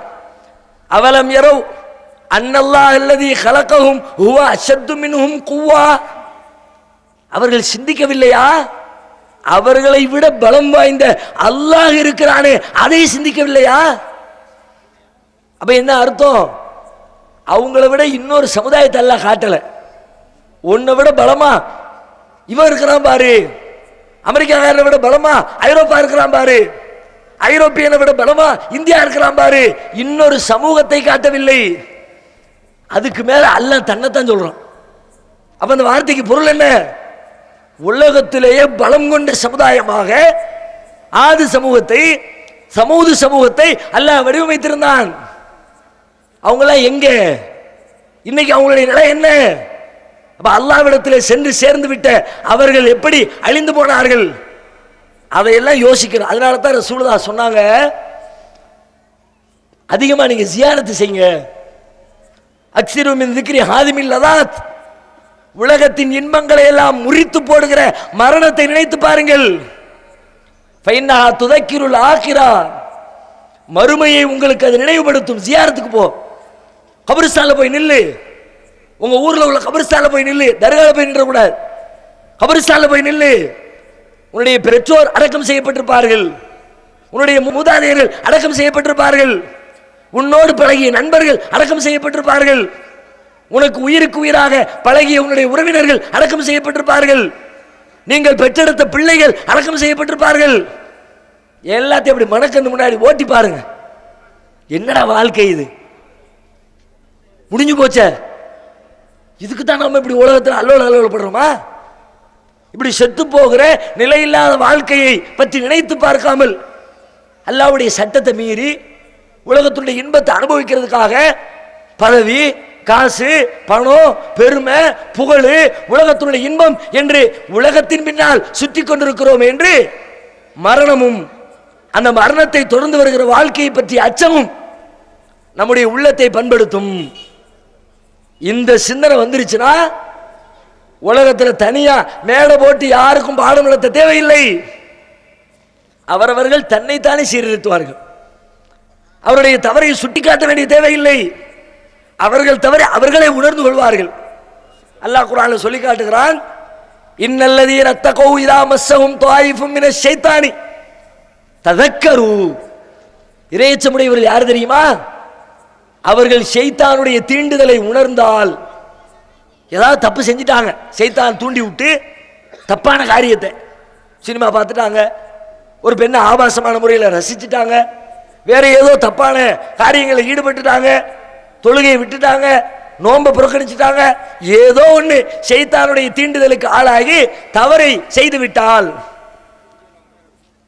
அவலம் யரவ் அன்னல்லாஹ் அல்லதி கலக்கஹும் ஹுவ அஷத்து மின்ஹும் குவ்வா. அவர்கள் சிந்திக்கவில்லையா? அவர்களை விட பலம் வாய்ந்த அல்லாஹ் இருக்கிறானே, அதை சிந்திக்கவில்லையா? அப்ப என்ன அர்த்தம்? அவங்களை விட இன்னொரு சமுதாயத்தை அல்லாஹ் காட்டல. உன்னை விட பலமா இவன் இருக்கிறான் பாரு, அமெரிக்காக்காரனை விட பலமா ஐரோப்பா இருக்கிறான் பாரு, ஐரோப்பியனை விட பலமா இந்தியா இருக்கிறான் பாரு, இன்னொரு சமூகத்தை காட்டவில்லை. அதுக்கு மேல அல்லாஹ் தன்னைத்தான் சொல்றான். அப்ப அந்த வார்த்தைக்கு பொருள் என்ன? உலகத்திலேயே பலம் கொண்ட சமுதாயமாக ஆது சமூகத்தை சமூது சமூகத்தை அல்லாஹ் வடிவமைத்திருந்தான். அவங்களாம் எங்க? இன்னைக்கு அவங்களுடைய நிலை என்ன? அப்ப அல்லாஹ்விடத்தில் சென்று சேர்ந்து விட்ட அவர்கள் எப்படி அழிந்து போனார்கள்? அதையெல்லாம் யோசிக்கிறோம். அதனால தான் ரசூலுல்லாஹ் சொன்னாங்க, அதிகமா நீங்க ஜியாரத்து செய்யுங்க. அக்ஸிரு மின் திக்ரி ஹாதிமில் லதாத். உலகத்தின் இன்பங்களை எல்லாம் முறித்து போடுகிற மரணத்தை நினைத்து பாருங்கள். ஃபைன்னஹா துதக்கிருல் ஆகிரா. மறுமையை உங்களுக்கு அது நினைவுபடுத்தும். ஜியாரத்துக்கு போ, கபரிஸ்தான்ல போய் நில்லு. உங்க ஊர்ல உள்ள கபரிஸ்தான்ல போய் நில்லு, தர்கால போய் நின்ற கூடாது. கபரிஸ்தான்ல போய் நில்லு. உன்னுடைய பெற்றோர் அடக்கம் செய்யப்பட்டிருப்பார்கள், உன்னுடைய மூதாதையர்கள் அடக்கம் செய்யப்பட்டிருப்பார்கள், உன்னோடு பழகிய நண்பர்கள் அடக்கம் செய்யப்பட்டிருப்பார்கள், உனக்கு உயிருக்கு உயிராக பழகிய உன்னுடைய உறவினர்கள் அடக்கம் செய்யப்பட்டிருப்பார்கள், நீங்கள் பெற்றெடுத்த பிள்ளைகள் அடக்கம் செய்யப்பட்டிருப்பார்கள். எல்லாத்தையும் அப்படி மனக்கண்ணு முன்னாடி ஓட்டி பாருங்க. என்னடா வாழ்க்கை இது? முடிஞ்சு போச்ச. இதுக்கு தான் நம்ம இப்படி உலகத்தில் அல்லோலப்படுறோமா? இப்படி செத்து போகிற நிலையில்லாத வாழ்க்கையை பற்றி நினைத்து பார்க்காமல் அல்லாஹ்வுடைய சட்டத்தை மீறி உலகத்துடைய இன்பத்தை அனுபவிக்கிறதுக்காக பதவி, காசு, பணம், பெருமை, புகழ், உலகத்தினுடைய இன்பம் என்று உலகத்தின் பின்னால் சுற்றி கொண்டிருக்கிறோம் என்று மரணமும் அந்த மரணத்தை தொடர்ந்து வருகிற வாழ்க்கையை பற்றி அச்சமும் நம்முடைய உள்ளத்தை பண்படுத்தும். இந்த சிந்தனை வந்துருச்சுன்னா உலகத்தில் தனியா மேடை போட்டு யாருக்கும் பாடம் நடத்த தேவையில்லை. அவரவர்கள் தன்னைத்தானே சீர்திருத்துவார்கள். அவருடைய தவறை சுட்டிக்காட்ட வேண்டிய தேவையில்லை. அவர்கள் தவறை அவர்களே உணர்ந்து கொள்வார்கள். அல்லாஹ் குர்ஆனில் சொல்லி காட்டுகிறான், இன்னல்லதீன தகௌ இதா மஸ்ஸஹும் தாயிஃபும் மினஷ் ஷைத்தானி ததக்கரு. இறையச்சமுடையவர்கள் யார் தெரியுமா? அவர்கள் ஷைத்தானுடைய தீண்டுதலை உணர்ந்தால், ஏதாவது தப்பு செஞ்சிட்டாங்க, ஷைத்தான் தூண்டி விட்டு தப்பான காரியத்தை, சினிமா பார்த்துட்டாங்க, ஒரு பெண்ணை ஆபாசமான முறையில் ரசிச்சுட்டாங்க, வேற ஏதோ தப்பான காரியங்களில் ஈடுபட்டுட்டாங்க, தொழுகையை விட்டுட்டாங்க, நோன்பை புறக்கணிச்சுட்டாங்க, ஏதோ ஒன்று ஷைத்தானுடைய தீண்டுதலுக்கு ஆளாகி தவறை செய்து விட்டால்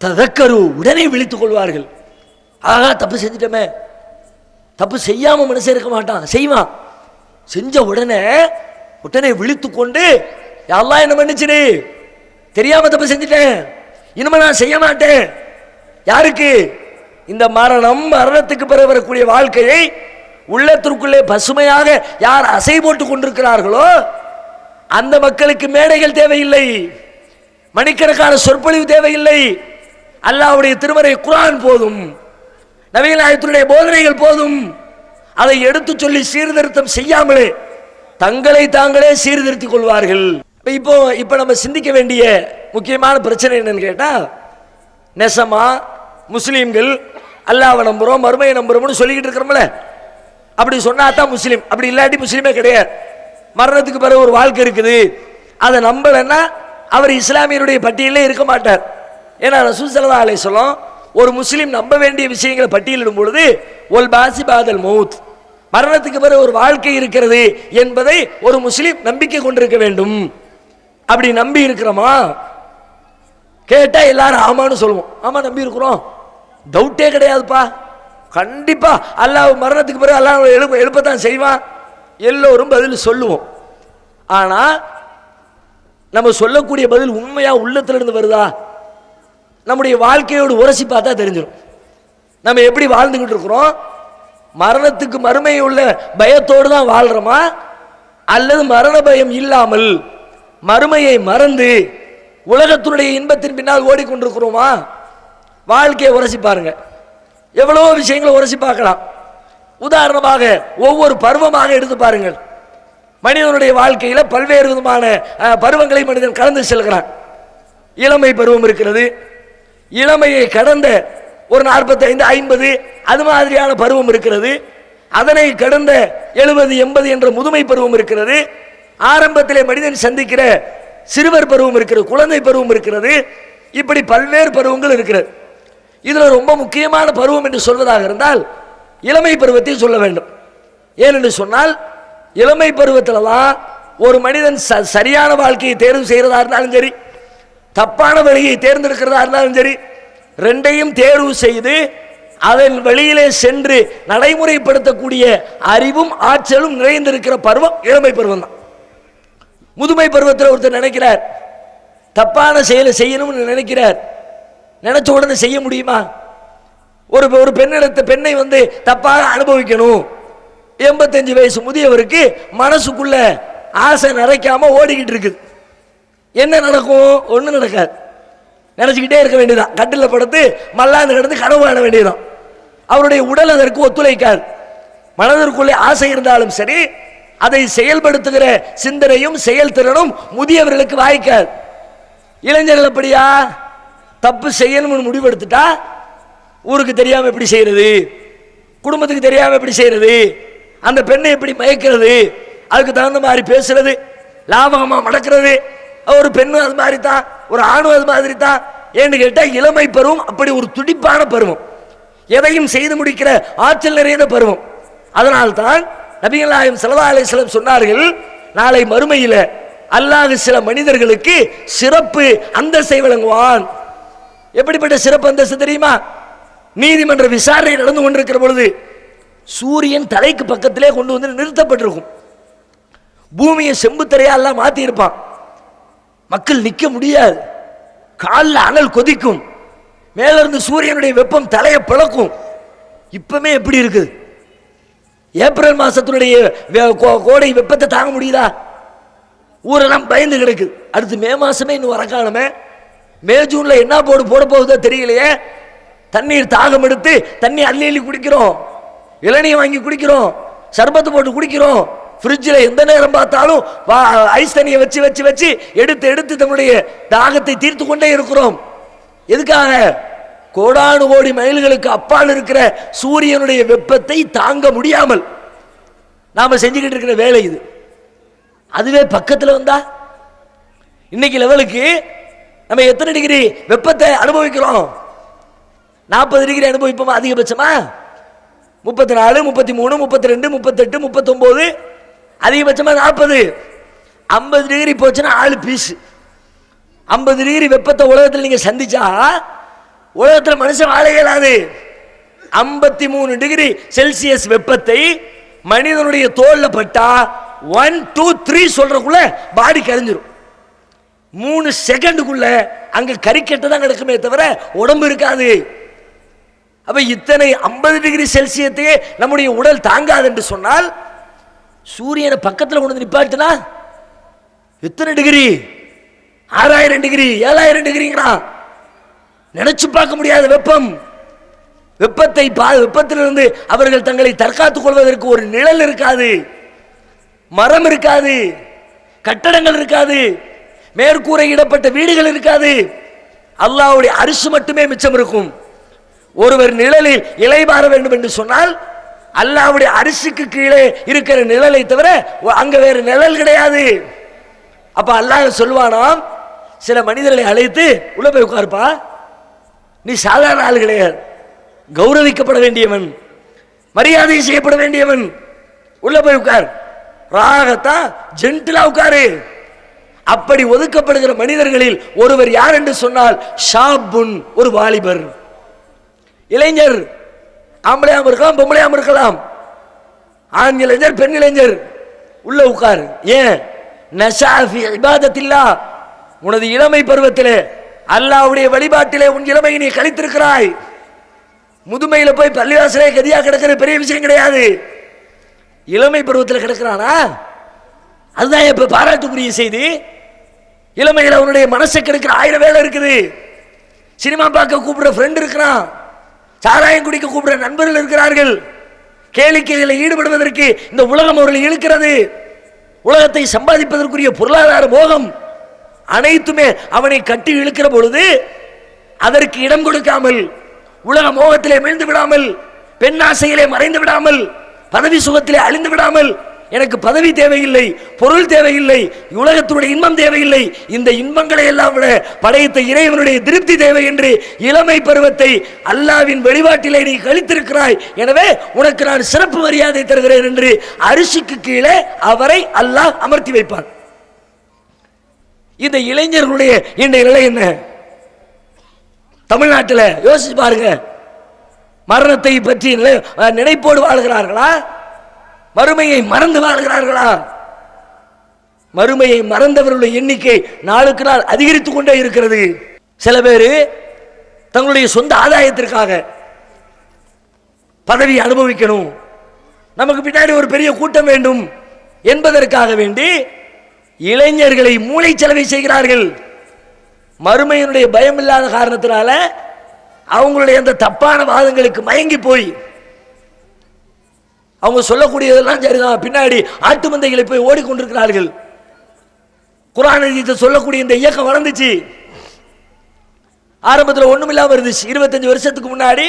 ததக்கரு, உடனே விழித்துக் கொள்வார்கள். ஆகா, தப்பு செஞ்சிட்டமே. தப்பு செய்யாம மனுஷன் இருக்க மாட்டான், செய்வான். செஞ்ச உடனே விழித்து கொண்டு, அல்லாஹ் என்ன மன்னிச்சிடு, தெரியாம தப்பு செஞ்சிட்டேன், இனிமே நான் செய்ய மாட்டேன். யாருக்கு? இந்த மரணத்துக்கு பிறகு வரக்கூடிய வாழ்க்கையை உள்ளத்திற்குள்ளே பசுமையாக யார் அசை போட்டு கொண்டிருக்கிறார்களோ அந்த மக்களுக்கு மேடைகள் தேவையில்லை, மணிக்கணக்கான சொற்பொழிவு தேவையில்லை. அல்லாஹ்வுடைய திருமறை குர்ஆன் போதும், நபிகள் நாயகத்துடைய போதனைகள் போதும். அதை எடுத்து சொல்லி சீர்திருத்தம் செய்யாமலே தங்களை தாங்களே சீர்திருத்திக் கொள்வார்கள். இப்போ நம்ம சிந்திக்க வேண்டிய முக்கியமான பிரச்சனை என்னன்னு கேட்டா, நெசமா முஸ்லீம்கள் அல்லாஹ்வை நம்புறோம் மறுமையை நம்புறோம்னு சொல்லிக்கிட்டு இருக்கிறோம்ல, அப்படி சொன்னா தான் முஸ்லீம். அப்படி இல்லாட்டி முஸ்லீமே கிடையாது. மரணத்துக்கு பிறகு ஒரு வாழ்க்கை இருக்குது, அதை நம்பலன்னா அவர் இஸ்லாமியருடைய பட்டியலே இருக்க மாட்டார். ஏன்னா ரசூல் ஸல்லல்லாஹு அலைஹி வஸல்லம் ஒரு முஸ்லீம் நம்ப வேண்டிய விஷயங்களை பட்டியலிடும் பொழுது ஒல் பாசி பாதல் மௌத், மரணத்துக்கு பிறகு ஒரு வாழ்க்கை இருக்கிறது என்பதை ஒரு முஸ்லீம் நம்பிக்கை கொண்டிருக்க வேண்டும். அப்படி நம்பி இருக்கிறோமா கேட்டா எல்லாரும் ஆமான்னு சொல்லுவோம். ஆமா நம்பி இருக்கிறோம், டவுட்டே கிடையாதுப்பா, கண்டிப்பா அல்லாஹ் மரணத்துக்கு பிறகு அல்லாஹ் எழுப்பத்தான் செய்வான், எல்லோரும் பதில் சொல்லுவோம். ஆனா நம்ம சொல்லக்கூடிய பதில் உண்மையா உள்ளத்திலிருந்து வருதா, நம்முடைய வாழ்க்கையோடு உரசி பார்த்தா தெரிஞ்சிடும். நம்ம எப்படி வாழ்ந்துகிட்டு இருக்கிறோம், மரணத்துக்கு மறுமை உள்ள பயத்தோடு தான் வாழ்றோமா, அல்லது மரண பயம் இல்லாமல் மறுமையை மறந்து உலகத்தினுடைய இன்பத்தின் பின்னால் ஓடிக்கொண்டிருக்கிறோமா? வாழ்க்கையை உரசி பாருங்க, எவ்வளவோ விஷயங்களை உரசி பார்க்கலாம். உதாரணமாக ஒவ்வொரு பருவமாக எடுத்து பாருங்கள். மனிதனுடைய வாழ்க்கையில பல்வேறு விதமான பருவங்களை மனிதன் கடந்து செல்கிறான். இளமை பருவம் இருக்கிறது, இளமையை கடந்த ஒரு 45 50 அது மாதிரியான பருவம் இருக்கிறது, அதனை கடந்த 70 80 என்ற முதுமை பருவம் இருக்கிறது, ஆரம்பத்திலே மனிதன் சந்திக்கிற சிறுவர் பருவம் இருக்கிறது, குழந்தை பருவம் இருக்கிறது, இப்படி பல்வேறு பருவங்கள் இருக்கிறது. இதுல ரொம்ப முக்கியமான பருவம் என்று சொல்வதாக இருந்தால் இளமை பருவத்தை சொல்ல வேண்டும். ஏனென்று சொன்னால் இளமை பருவத்தில் தான் ஒரு மனிதன் சரியான வாழ்க்கையை தேர்வு செய்கிறதா இருந்தாலும் சரி, தப்பான வழியை தேர்ந்தெடுக்கிறதா இருந்தாலும் சரி, ரெண்டையும் தேர்வு செய்து அதன் வழியிலே சென்று நடைமுறைப்படுத்தக்கூடிய அறிவும் ஆற்றலும் நிறைந்திருக்கிற பருவம் இளமை பருவம் தான். முதுமை பருவத்தில் ஒருத்தர் நினைக்கிறார் தப்பான செயலை செய்யணும்னு நினைக்கிறார், நினைச்ச உடனே செய்ய முடியுமா? ஒரு பெண்ணை வந்து தப்பாக அனுபவிக்கணும், 85 வயசு முதியவருக்கு மனசுக்குள்ள ஆசை நிறைக்காம ஓடிக்கிட்டு இருக்குது. என்ன நடக்கும்? ஒன்றும் நடக்காது, நினைச்சுக்கிட்டே இருக்க வேண்டியதான். கட்டில் படுத்து மல்லாந்து கிடந்து கனவு காண வேண்டியதான். அவருடைய உடல் அதற்கு ஒத்துழைக்காது. மனதிற்குள்ளே ஆசை இருந்தாலும் சரி, அதை செயல்படுத்துகிற சிந்தனையும் செயல்திறனும் முதியவர்களுக்கு வாய்க்காது. இளைஞர்கள் அப்படியா, தப்பு செய்யணும்னு முடிவெடுத்துட்டா ஊருக்கு தெரியாம எப்படி செய்யறது, குடும்பத்துக்கு தெரியாம எப்படி செய்யறது, அந்த பெண்ணை எப்படி மயக்கிறது, அதுக்கு தகுந்த மாதிரி பேசுறது, லாபகமா மடக்கிறது. ஒரு பெண்ணும் அது மாதிரி தான், ஒரு ஆணும் அது மாதிரி தான். ஏன்னு கேட்டா இளமை பருவம் அப்படி ஒரு துடிப்பான பருவம், எதையும் செய்து முடிக்கிற ஆற்றல் நிறைந்த பருவம். அதனால்தான் நபிகள் நாயகம் ஸல்லல்லாஹு அலைஹி வஸல்லம் சொன்னார்கள், நாளை மறுமையில அல்லாஹ் சில மனிதர்களுக்கு சிறப்பு அந்தஸ்தை வழங்குவான். எப்படிப்பட்ட சிறப்பு அந்தஸ்து தெரியுமா? நீதிமன்ற விசாரணை நடந்து கொண்டிருக்கிற பொழுது சூரியன் தலைக்கு பக்கத்திலே கொண்டு வந்து நிறுத்தப்பட்டிருக்கும். பூமியை செம்புத்தரையா எல்லாம் மாத்தி இருப்பான், மக்கள் நிக்க முடியாது, காலில் அனல் கொதிக்கும், மேல இருந்து சூரியனுடைய வெப்பம் தலையை பிளக்கும். இப்பமே எப்படி இருக்குது? ஏப்ரல் மாசத்தினுடைய கோடை வெப்பத்தை தாங்க முடியுதா? ஊரெல்லாம் பயந்து கிடக்குது. அடுத்து மே மாசமே இன்னும் வரக்காலமே, மே ஜூன்ல என்ன போட போகுதோ தெரியலையே. தண்ணீர் தாகம் எடுத்து தண்ணி அள்ளி அள்ளி குடிக்கிறோம், இளநீ வாங்கி குடிக்கிறோம், சர்பத்து போட்டு குடிக்கிறோம், ஃப்ரிட்ஜில் எந்த நேரம் பார்த்தாலும் ஐஸ் தண்ணியை வச்சு வச்சு வச்சு எடுத்து எடுத்து தன்னுடைய தாகத்தை தீர்த்து கொண்டே இருக்கிறோம். எதுக்காக? கோடானு கோடி மைல்களுக்கு அப்பால் இருக்கிற சூரியனுடைய வெப்பத்தை தாங்க முடியாமல் நாம செஞ்சுக்கிட்டு இருக்கிற வேலை இது. அதுவே பக்கத்தில் வந்தா இன்னைக்கு லெவலுக்கு நம்ம எத்தனை டிகிரி வெப்பத்தை அனுபவிக்கிறோம்? 40 டிகிரி அனுபவிப்போமா அதிகபட்சமா? 34 33 32 38 39 அதிகபட்சமா 40. 50 டிகிரி போச்சுன்னா ஆளு பீஸ். 50 டிகிரி வெப்பத்தை உலகத்தில் நீங்க சந்திச்சா உலகத்தில் மனுஷன் வாழ இயலாது. 53 டிகிரி செல்சியஸ் வெப்பத்தை மனிதனுடைய தோல்ல பட்டா 1 2 3 சொல்றதுக்குள்ள பாடி கரைஞ்சிரும். 3 செகண்டுக்குள்ள அங்க கறிக்கட்டு தான் கிடக்குமே தவிர உடம்பு இருக்காது. அப்ப இத்தனை 50 டிகிரி செல்சியத்தையே நம்முடைய உடல் தாங்காது என்று சொன்னால் சூரியனை பக்கத்தில் கொண்டு நிப்பாட்டுனா எத்தனை டிகிரி? 6000 டிகிரி 7000 டிகிரிங்கிறான். நினைச்சு பார்க்க முடியாத வெப்பம். வெப்பத்திலிருந்து அவர்கள் தங்களை தற்காத்துக் கொள்வதற்கு ஒரு நிழல் இருக்காது, மரம் இருக்காது, கட்டடங்கள் இருக்காது, மேற்கூரை இடப்பட்ட வீடுகள் இருக்காது. அல்லாஹ்வுடைய அரிசி மட்டுமே மிச்சம் இருக்கும். ஒருவர் நிழலில் இலைபார வேண்டும் என்று சொன்னால் அல்லாஹ்வுடைய அரிசிக்கு கீழே இருக்கிற நிழலை தவிர அங்க வேறு நிழல் கிடையாது. அப்ப அல்லாஹ் சொல்வானாம், சில மனிதர்களை அழைத்து உள்ள போய் உட்கார்ப்பா, நீ சாதாரண ஆள் கிடையாது, கௌரவிக்கப்பட வேண்டியவன், மரியாதை செய்யப்பட வேண்டியவன், உள்ள போய் உட்கார், ராகத்தா ஜென்டிலா உட்காரு. அப்படி ஒதுக்கப்படுகிற மனிதர்களில் ஒருவர் யார் என்று சொன்னால் ஷாபுன், ஒரு வாலிபர், இளைஞர், ஆம்பளையாம இருக்கலாம் பொம்பளையாம இருக்கலாம், ஆண் இளைஞர் பெண் இளைஞர், உள்ள உட்கார். ஏன்? நஷாஃபி இபாதத்தில்லா, உனது இளமை பருவத்திலே அல்லாஹ்வுடைய வழிபாட்டிலே உன் இளமையை நீ கழித்திருக்கிறாய். முதுமையில போய் பள்ளிவாசலே கதியா கிடக்கிற பெரிய விஷயம் கிடையாது. இளமை பருவத்தில் கிடக்கிறானா, அதுதான் இப்ப பாராட்டுக்குரிய செய்தி. இளமையில அவனுடைய மனசை கெடுக்கிற 1000 வேலை இருக்குது. சினிமா பார்க்க கூப்பிடுற ஃப்ரெண்ட் இருக்கிறான், சாராயம் குடிக்க கூப்பிடுற நண்பர்கள் இருக்கிறார்கள். கேளிக்கைகளை ஈடுபடுவதற்கு இந்த உலகம் அவர்களை இழுக்கிறது. உலகத்தை சம்பாதிப்பதற்குரிய பொருளாதார மோகம் அனைத்துமே அவனை கட்டி இழுக்கிற பொழுது அதற்கு இடம் கொடுக்காமல், உலக மோகத்திலே மீழ்ந்து விடாமல், பெண்ணாசையிலே மறைந்து விடாமல், பதவி சுகத்திலே அழிந்து விடாமல், எனக்கு பதவி தேவையில்லை, பொருள் தேவையில்லை, உலகத்துடைய இன்பம் தேவையில்லை, இந்த இன்பங்களை எல்லாம் விட படைத்த இறைவனுடைய திருப்தி தேவை என்று இளமை பருவத்தை அல்லாஹ்வின் வழிபாட்டிலே நீ கழித்திருக்கிறாய், எனவே உனக்கு நான் சிறப்பு மரியாதை தருகிறேன் என்று அரிசிக்கு கீழே அவரை அல்லாஹ் அமர்த்தி வைப்பான். இந்த இளைஞர்களுடைய இன்றைய நிலை என்ன? தமிழ்நாட்டில் யோசிச்சு பாருங்க. மரணத்தை பற்றி நினைப்போடு வாழ்கிறார்களா, மறுமையை மறந்து வாழ்கிறார்களா? மறுமையை மறந்தவர்களுடைய எண்ணிக்கை நாளுக்கு நாள் அதிகரித்துக் கொண்டே இருக்கிறது. சில பேர் தங்களுடைய சொந்த ஆதாயத்திற்காக பதவி அனுபவிக்கணும், நமக்கு பின்னாடி ஒரு பெரிய கூட்டம் வேண்டும் என்பதற்காக வேண்டி இளைஞர்களை மூளை செலவை செய்கிறார்கள். மறுமையினுடைய பயம் இல்லாத காரணத்தினால அவங்களுடைய அந்த தப்பான வாதங்களுக்கு மயங்கி போய் அவங்க சொல்லக்கூடியதெல்லாம் சரிதான், பின்னாடி ஆட்டு மந்தைகளை போய் ஓடிக்கொண்டிருக்கிறார்கள். குர்ஆன் ஹதீஸை சொல்லக்கூடிய இந்த இயக்கம் வளர்ந்துச்சு. ஆரம்பத்தில் ஒண்ணும் இல்லாம இருந்துச்சு. 25 வருஷத்துக்கு முன்னாடி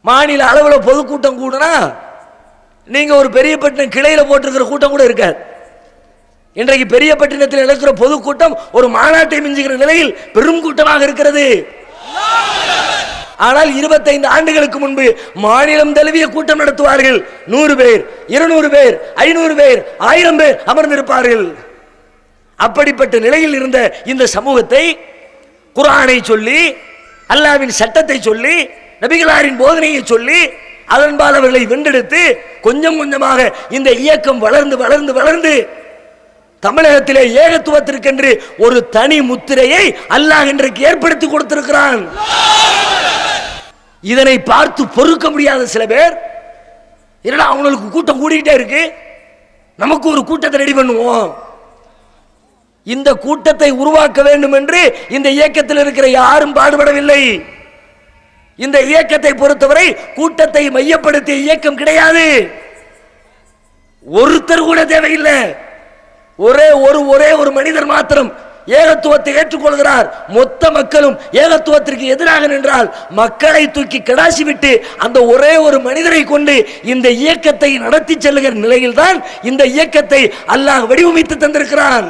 மாநில அளவில் பொதுக்கூட்டம் கூடுனா நீங்க ஒரு பெரியப்பட்டினம் கிளையில போட்டிருக்கிற கூட்டம் கூட இருக்காது. இன்றைக்கு பெரியப்பட்டினத்தில் நடக்கிற பொதுக்கூட்டம் ஒரு மாநாட்டை மிஞ்சுகிற நிலையில் பெரும் கூட்டமாக இருக்கிறது. ஆனால் 25 ஆண்டுகளுக்கு முன்பு மாநிலம் தழுவிய கூட்டம் நடத்துவார்கள். 100 பேர், 200 பேர், 500 பேர், 1000 பேர் அமர்ந்திருப்பார்கள். அப்படிப்பட்ட நிலையில் இருந்த இந்த சமூகத்தை குர்ஆனை சொல்லி, அல்லாஹ்வின் சட்டத்தை சொல்லி, நபிகளாரின் போதனையை சொல்லி அதன்பால் அவர்களை வென்றெடுத்து கொஞ்சம் கொஞ்சமாக இந்த இயக்கம் வளர்ந்து வளர்ந்து வளர்ந்து தமிழகத்திலே ஏகத்துவத்திற்கென்று ஒரு தனி முத்திரையை அல்லாஹ் இன்றைக்கு ஏற்படுத்தி கொடுத்திருக்கிறான். இதனை பார்த்து பொறுக்க முடியாத சில பேர், என்னடா அவங்களுக்கு கூட்டம் கூடிக்கிட்டே இருக்கு, நமக்கு ஒரு கூட்டத்தை ரெடி பண்ணுவோம், இந்த கூட்டத்தை உருவாக்க வேண்டும் என்று இந்த இயக்கத்தில் இருக்கிற யாரும் பாடுபடவில்லை. இந்த இயக்கத்தை பொறுத்தவரை கூட்டத்தை மையப்படுத்திய இயக்கம் கிடையாது. ஒருத்தர் கூட தேவையில்லை. ஒரே ஒரு மனிதர் மாத்திரம் ஏகத்துவத்தை ஏற்றுக்கொள்கிறார். மொத்த மக்களும் ஏகத்துவத்திற்கு எதிராக நின்றால் மக்களை தூக்கி கடாசி விட்டு அந்த ஒரே ஒரு மனிதரை கொண்டு இந்த இயக்கத்தை நடத்தி செல்லுகிற நிலையில் தான் இந்த இயக்கத்தை அல்லாஹ் வடிவமைத்து தந்திருக்கிறான்.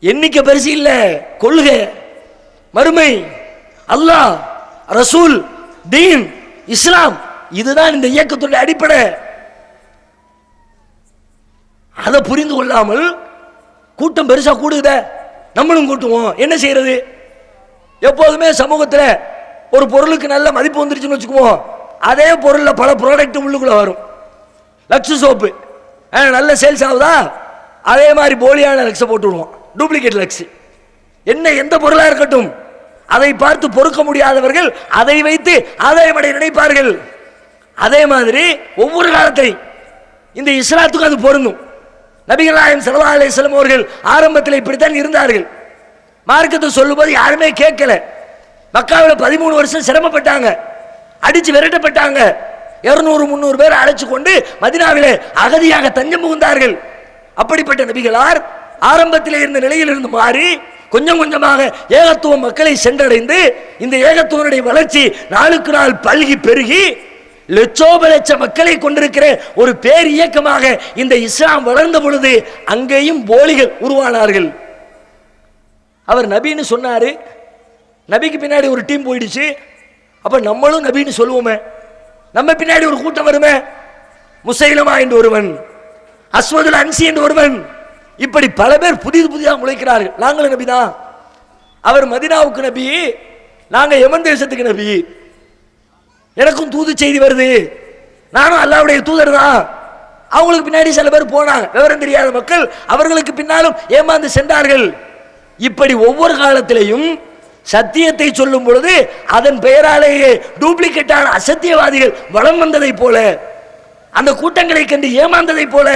எண்ணிக்கை பெருசு இல்ல, கொள்கை, மறுமை, அல்லாஹ், ரசூல், தீன், இஸ்லாம், இதுதான் இந்த இயக்கத்துடைய அடிப்படை. அதை புரிந்து கொள்ளாமல் கூட்டம் பெருசா கூடுத, நம்மளும் கூட்டுவோம், என்ன செய்யறது? எப்போதுமே சமூகத்தில் ஒரு பொருளுக்கு நல்ல மதிப்பு வந்துருச்சுன்னு வச்சுக்குவோம், அதே பொருள்ல பல ப்ராடக்ட் உள்ளுக்குள்ள வரும். லக்ஸ் சோப்பு நல்ல சேல்ஸ் ஆகுதா, அதே மாதிரி போலியான லக்ஸை போட்டு விடுவோம், டூப்ளிகேட் லக்ஸ். என்ன எந்த பொருளா இருக்கட்டும், அதை பார்த்து பொறுக்க முடியாதவர்கள் அதை வைத்து ஆதாயமடைய நினைப்பார்கள். அதே மாதிரி ஒவ்வொரு காலத்திலையும் இந்த இஸ்லாத்துக்கு அது பொருந்தும். நபிகள் நாயகம் ஸல்லல்லாஹு அலைஹி வஸல்லம் அவர்கள் ஆரம்பத்தில் இப்படித்தான் இருந்தார்கள். மார்க்கத்தை சொல்லும்போது யாருமே கேட்கல. மக்காவில் 13 வருஷம் சிரமப்பட்டாங்க, அடிச்சு விரட்டப்பட்டாங்க. 200-300 பேர் அழைச்சு கொண்டு மதினாவிலே அகதியாக தஞ்சம் புகுந்தார்கள். அப்படிப்பட்ட நபிகளார் ஆரம்பத்திலே இருந்த நிலையிலிருந்து மாறி கொஞ்சம் கொஞ்சமாக ஏகத்துவ மக்களை சென்றடைந்து இந்த ஏகத்துவனுடைய வளர்ச்சி நாளுக்கு நாள் பல்கி பெருகி லட்சோப லட்ச மக்களை கொண்டிருக்கிற ஒரு பேர் இயக்கமாக இந்த இஸ்லாம் வளர்ந்த பொழுது அங்கேயும் போலிகள் உருவானார்கள். அவர் நபின்னு சொன்னாரு, நபிக்கு பின்னாடி ஒரு டீம் போயிடுச்சு. அப்ப நம்மளும் நபின்னு சொல்லுவோமே, நம்ம பின்னாடி ஒரு கூட்டம் வருமே, முசைலமா என்று ஒருவன், அஸ்வதுல் அன்சி என்று ஒருவன், இப்படி பல பேர் புதிதாக முளைக்கிறார்கள். நாங்களும் நபி தான். அவர் மதினாவுக்கு நபி, நாங்க யமன் தேசத்துக்கு நபி. எனக்கும் தூது செய்தி வருது, நானும் அல்லாஹ்வுடைய தூதர் தான். அவங்களுக்கு பின்னாடி சில பேர் போனாங்க, விவரம் தெரியாத மக்கள், அவர்களுக்கு பின்னாலும் ஏமாந்து சென்றார்கள். இப்படி ஒவ்வொரு காலத்திலையும் சத்தியத்தை சொல்லும் பொழுது அதன் பெயராலேயே டூப்ளிகேட்டான அசத்தியவாதிகள் வளம் வந்ததை போல, அந்த கூட்டங்களை கண்டு ஏமாந்ததை போல,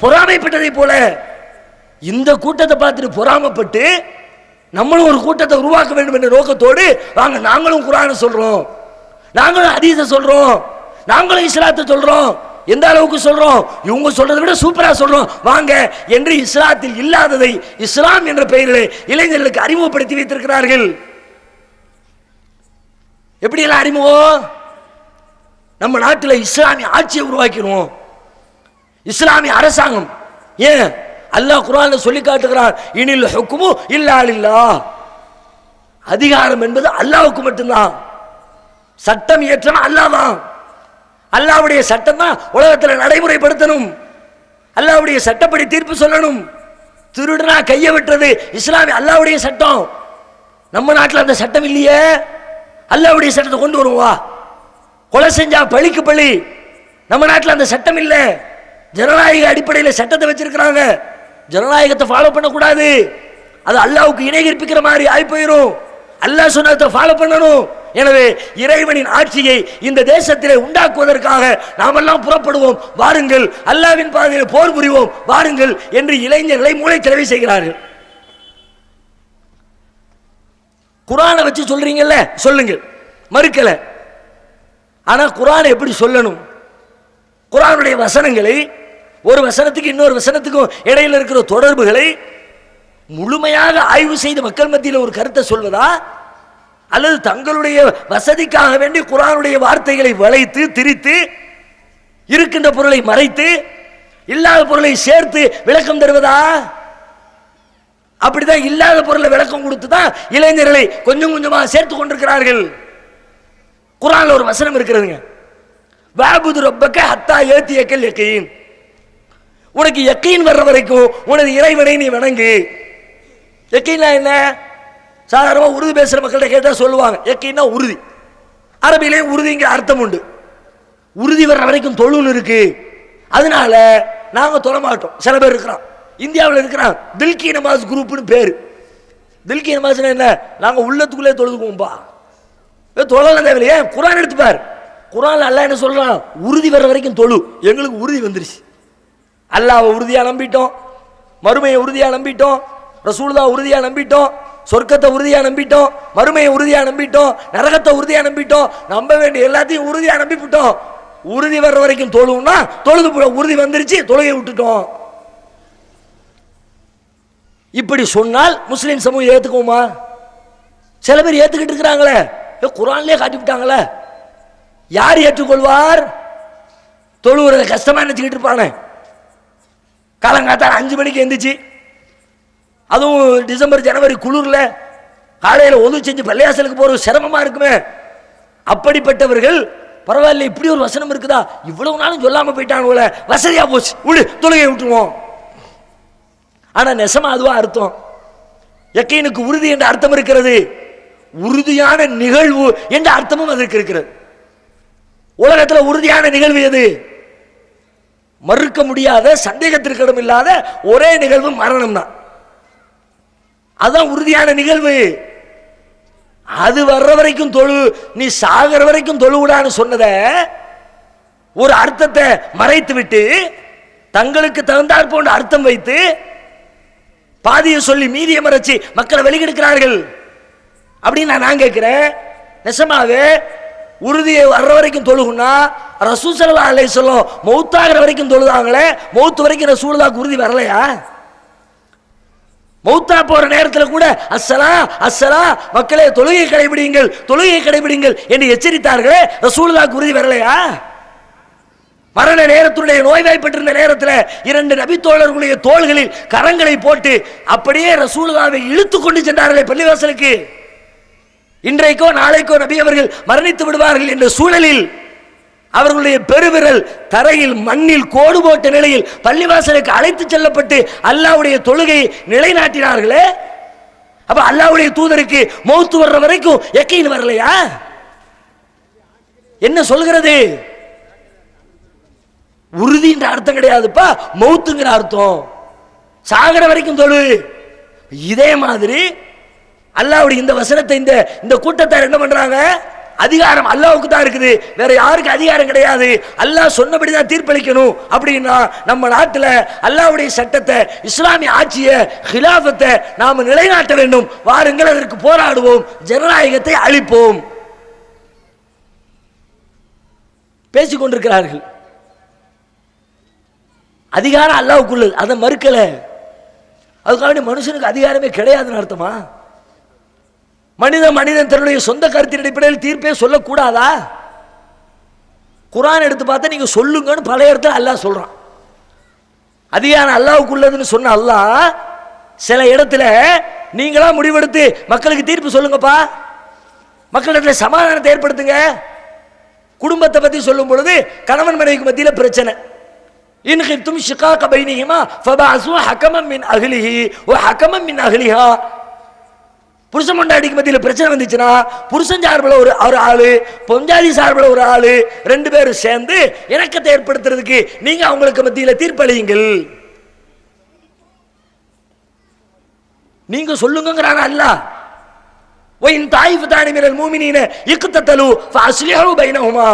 பொறாமைப்பட்டதை போல, இந்த கூட்டத்தை பார்த்துட்டு பொறாமப்பட்டு நம்மளும் ஒரு கூட்டத்தை உருவாக்க வேண்டும் என்ற நோக்கத்தோடு வாங்க நாங்களும் குர்ஆனை சொல்றோம், நாங்களும் ஹதீஸை சொல்றோம், நாங்களும் இஸ்லாத்தை சொல்றோம். எந்த அளவுக்கு சொல்றோம்? இவங்க சொல்றதை விட சூப்பரா சொல்றோம் வாங்க என்று இஸ்லாத்தில் இல்லாததை இஸ்லாம் என்ற பெயரில் இளைஞர்களுக்கு அறிமுகப்படுத்தி வைத்திருக்கிறார்கள். எப்படி எல்லாம் அறிமுகம்? நம்ம நாட்டில் இஸ்லாமிய ஆட்சியை உருவாக்கிடுவோம், இஸ்லாமிய அரசாங்கம். ஏன் அல்லாஹ் குர்ஆன்ல சொல்லி காட்டுகிறான், இனில் ஹுக்மு இல்லா லில்லாஹ், அதிகாரம் என்பது அல்லாஹ்வுக்கு மட்டும்தான், சட்டம் இயற்றணும் அல்லாஹ் தான். அல்லாஹ்வுடைய சட்டம் தான் உலகத்தில் நடைமுறைப்படுத்தணும், அல்லாஹ்வுடைய சட்டப்படி தீர்ப்பு சொல்லணும். திருடனா கையை விட்டுறது இஸ்லாமிய அல்லாஹ்வுடைய சட்டம். நம்ம நாட்டில் அந்த சட்டம் இல்லையே, அல்லாஹ்வுடைய சட்டத்தை கொண்டு வருவா. கொலை செஞ்சா பழிக்கு பழி, நம்ம நாட்டில் அந்த சட்டம் இல்லை. ஜனநாயக அடிப்படையில் சட்டத்தை வச்சிருக்கிறாங்க, ஜனநாயகத்தை ஃபாலோ பண்ணக்கூடாது, அது அல்லாஹ்வுக்கு இணை கற்பிக்கிற மாதிரி ஆகி போயிடும். அல்லாஹ் சொன்னதை ஃபாலோ பண்ணணும். எனவே இறைவனின் ஆட்சியை இந்த தேசத்திலே உண்டாக்குவதற்காக நாமெல்லாம் புறப்படுவோம், வாருங்கள் அல்லாஹ்வின் பாதையில் போர் புரிவோம் வாருங்கள் என்று இளைஞர்களை மூளைச்சலவை செய்கிறார்கள். குர்ஆனை வச்சு சொல்றீங்கல்ல, சொல்லுங்கள், மறுக்கல. ஆனா குர்ஆனை எப்படி சொல்லணும்? குர்ஆனுடைய வசனங்களை, ஒரு வசனத்துக்கு இன்னொரு வசனத்துக்கும் இடையில இருக்கிற தொடர்புகளை முழுமையாக ஆய்வு செய்து மக்கள் மத்தியில் ஒரு கருத்தை சொல்வதா, அல்லது தங்களுடைய வசதிக்காக வேண்டி குர்ஆனுடைய வார்த்தைகளை வளைத்து திரித்து இருக்கின்ற பொருளை மறைத்து இல்லாத பொருளை சேர்த்து விளக்கம் தருவதா? அப்படிதான் இல்லாத பொருளை விளக்கம் கொடுத்து தான் இளைஞர்களை கொஞ்சம் கொஞ்சமாக சேர்த்து கொண்டிருக்கிறார்கள். குர்ஆன்ல ஒரு வசனம் இருக்கிறதுங்க, வஅபுது ரப்பக ஹத்தா யஅதியக்கல் யகீன், உனக்கு யகீன் வர்ற வரைக்கும் உனது இறைவனை நீ வணங்கு. யகீன்னா என்ன? சாதாரணமாக உருது பேசுகிற மக்கள்கிட்ட கேட்டால் சொல்லுவாங்க, யக்கீன்னா உறுதி. அரபிலையும் உறுதிங்கிற அர்த்தம் உண்டு. உறுதி வர்ற வரைக்கும் தொழுன்னு இருக்கு, அதனால நாங்கள் தொழ மாட்டோம். சில பேர் இருக்கிறான், இந்தியாவில் இருக்கிறான், தில்கி நமாஸ் குரூப்னு பேர். தில்கி நமாஸ்னா என்ன? நாங்கள் உள்ளத்துக்குள்ளே தொழுதுக்குவோம்பா, தொழலாம் தேவையில்லையே. குர்ஆன் எடுத்துப்பார், குர்ஆன்ல அல்லாஹ் என்ன சொல்றான்? உறுதி வர்ற வரைக்கும் தொழு. எங்களுக்கு உறுதி வந்துருச்சு, அல்லாஹ்வை உறுதியாக நம்பிட்டோம், மறுமையை உறுதியாக நம்பிட்டோம், ரசூலுல்லாஹ் உறுதியாக நம்பிட்டோம், சொர்க்கத்தை உறுதியா நம்பிட்டோம், மறுமையை உறுதியா நம்பிட்டோம், நரகத்தை உறுதியா நம்பிட்டோம், நம்ப வேண்டிய எல்லாத்தையும் உறுதியா நம்பிவிட்டோம். உறுதி வர்ற வரைக்கும் தொழுவுனா தொழுது, உறுதி வந்துருச்சு தொழுகை விட்டுட்டோம். இப்படி சொன்னால் முஸ்லிம் சமூகம் ஏத்துக்குமா? சில பேர் ஏத்துக்கிட்டு இருக்கிறாங்களே, குர்ஆன்லயே காட்டி விட்டாங்களே. யார் ஏற்றுக்கொள்வார்? தொழுவுறத கஷ்டமா நினைச்சுக்கிட்டு இருப்பானே. காலங்காத்தால 5 மணிக்கு எந்திரிச்சு, அதுவும் டிசம்பர் ஜனவரி குளிர்ல காலையில் ஒது செஞ்சு பள்ளியாசலுக்கு போறது சிரமமா இருக்குமே. அப்படிப்பட்டவர்கள் பரவாயில்ல, இப்படி ஒரு வசனம் இருக்குதா, இவ்வளவு நாளும் சொல்லாம போயிட்டானுல, வசதியா போச்சு, விடு தொழுகை விட்டுருவோம். ஆனா நெசமா அதுவா அர்த்தம்? யக்கீனுக்கு உறுதி என்ற அர்த்தம் இருக்கிறது, உறுதியான நிகழ்வு என்ற அர்த்தமும் அதற்கு இருக்கிறது. உலகத்தில் உறுதியான நிகழ்வு எது? மறுக்க முடியாத, சந்தேகத்திற்கு இடம் இல்லாத ஒரே நிகழ்வு மரணம் தான். அதான் உறுதியான நிகழ்வு. அது வர்ற வரைக்கும் தொழு, நீ சாகிற வரைக்கும் தொழுவிடான்னு சொன்னத ஒரு அர்த்தத்தை மறைத்து விட்டு தங்களுக்கு தகுந்தாற் போன்ற அர்த்தம் வைத்து பாதியை சொல்லி மீதியை மறைச்சு மக்களை வெளிக்கெடுக்கிறார்கள். அப்படின்னு நான் கேட்கிறேன். நெசமாவே உறுதியை வர்ற வரைக்கும் தொழுகுன்னா ரசூல் ஸல்லல்லாஹு அலைஹி வஸல்லம் மௌத்தாகிற வரைக்கும் தொழுதாங்களே, மௌத்து வரைக்கும் ரசூலுல்லாஹ்க்கு உறுதி வரலையா? மௌத்தா போற நேரத்தில் கூட அஸ்ஸலா அஸ்ஸலா மக்களே தொழுகை கடைபிடிங்கள் தொழுகை கடைபிடிங்கள் என்று எச்சரித்தார்களே, ரசூலுல்லாஹ்க்கு உறுதி வரலையா? மரண நேரத்துடைய நோய்வாய்ப்பட்டிருந்த நேரத்தில் 2 நபி தோழர்களுடைய தோள்களில் கரங்களை போட்டு அப்படியே ரசூலுல்லாஹ்வை இழுத்து கொண்டு சென்றார்களே பள்ளிவாசலுக்கு. இன்றைக்கோ நாளைக்கோ நபி அவர்கள் மரணித்து விடுவார்கள் என்ற சூழலில் அவர்களுடைய பெருவிரல் தரையில் மண்ணில் கோடு போட்ட நிலையில் பள்ளிவாசலுக்கு அழைத்து செல்லப்பட்டு அல்லாஹ்வுடைய தொழுகை நிலைநாட்டினார்களே. அப்ப அல்லாஹ்வுடைய தூதருக்கு மௌத்து வர்ற வரைக்கும் யக்கீன் வரலையா? என்ன சொல்கிறது? உறுதின்ற அர்த்தம் கிடையாதுப்பா, மௌத்துங்கிற அர்த்தம். சாகர வரைக்கும் தொழு. இதே மாதிரி அல்லாஹ்வுடைய இந்த வசனத்தை இந்த கூட்டத்தார் என்ன பண்றாங்க? அதிகாரம் அல்லாஹ்வுக்கு தான் இருக்குது, வேற யாருக்கு அதிகாரம் கிடையாது, அல்லாஹ் சொன்னபடி தான் தீர்ப்பளிக்கணும் அப்படின்னா நம்ம நாட்டில் அல்லாஹ்வுடைய சட்டத்தை இஸ்லாமிய ஆட்சியை ஹிலாஃபத்தை நாம நிலைநாட்ட வேண்டும். வாருங்கள் அதற்கு போராடுவோம், ஜனநாயகத்தை அழிப்போம். பேசிக் கொண்டிருக்கிறார்கள். அதிகாரம் அல்லாஹ்வுக்குள்ளது, அதை மறுக்கல. அதுக்காக மனுஷனுக்கு அதிகாரமே கிடையாதுன்னு அர்த்தமா? மனிதன் தன்னுடைய சொந்த கருத்தின் அடிப்படையில் தீர்ப்பே சொல்லக்கூடாதா? குர்ஆன் எடுத்து பார்த்தா நீங்க சொல்லுங்கன்னு பல இடத்துல அல்லாஹ் சொல்றான். அதிகாரம் அல்லாஹ்வுக்குள்ளதுன்னு சொன்ன அல்லாஹ் சில இடத்துல நீங்களா முடிவெடுத்து மக்களுக்கு தீர்ப்பு சொல்லுங்கப்பா, மக்களிடத்தில் சமாதானத்தை ஏற்படுத்துங்க. குடும்பத்தை பத்தி சொல்லும் பொழுது கணவன் மனைவிக்கு மத்தியில பிரச்சனை. இன் கிஃப்தும் ஷிகாக பைனிஹிமா ஃபபஅஸு ஹகமன் மின் அஹ்லிஹி வ ஹகமன் மின் அஹ்லிஹா. புருஷன் பொண்டாட்டிக்கு மத்தியில் பிரச்சனை வந்துச்சுன்னா புருஷன் சார்பில் ஒரு ஆளு, பொஞ்சாதி சார்பில் ஒரு ஆளு, 2 பேரும் சேர்ந்து இணக்கத்தை ஏற்படுத்துறதுக்கு நீங்க அவங்களுக்கு மத்தியில் தீர்ப்பளியுங்கள். நீங்க சொல்லுங்கிறாங்க அல்லாஹ். வயின் தாயிஃபதானி மினல் முஃமினீன இக்ததலு ஃபஅஸ்லிஹு பைனஹுமா.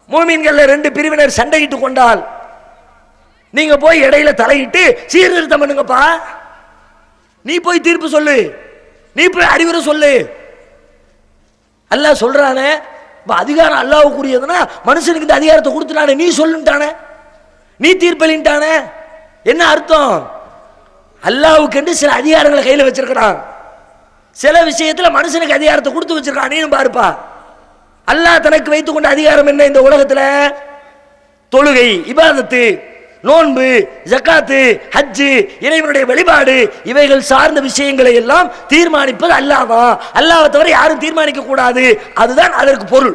முஃமின்கள்ல 2 பிரிவினர் சண்டையிட்டு கொண்டால் நீங்க போய் இடையில தலையிட்டு சீர்திருத்தம் பண்ணுங்கப்பா. நீ போய் தீர்ப்பு சொல்லு, நீ போய் அறிவுரை சொல்லு. அல்லாஹ் சொல்றானே, அதிகாரம் அல்லாஹ்வுக்குரியதுன்னா மனுஷனுக்கு இந்த அதிகாரத்தை கொடுத்துட்டானே, நீ சொல்லுட்டானே, நீ தீர்ப்பளின்ட்டானே. என்ன அர்த்தம்? அல்லாஹ்வுக்கு சில அதிகாரங்களை கையில் வச்சிருக்கிறான், சில விஷயத்துல மனுஷனுக்கு அதிகாரத்தை கொடுத்து வச்சிருக்கான். நீனும் பாருப்பா, அல்லாஹ் தனக்கு வைத்துக் கொண்ட அதிகாரம் என்ன? இந்த உலகத்துல தொழுகை, இபாதத்து, நோன்பு, ஜக்காத்து, ஹஜ்ஜு, இறைவனுடைய வழிபாடு, இவைகள் சார்ந்த விஷயங்களை எல்லாம் தீர்மானிப்பது அல்லாஹ்வா. அல்லாஹ்வை தவிர யாரும் தீர்மானிக்க கூடாது. அதுதான் அதற்கு பொருள்.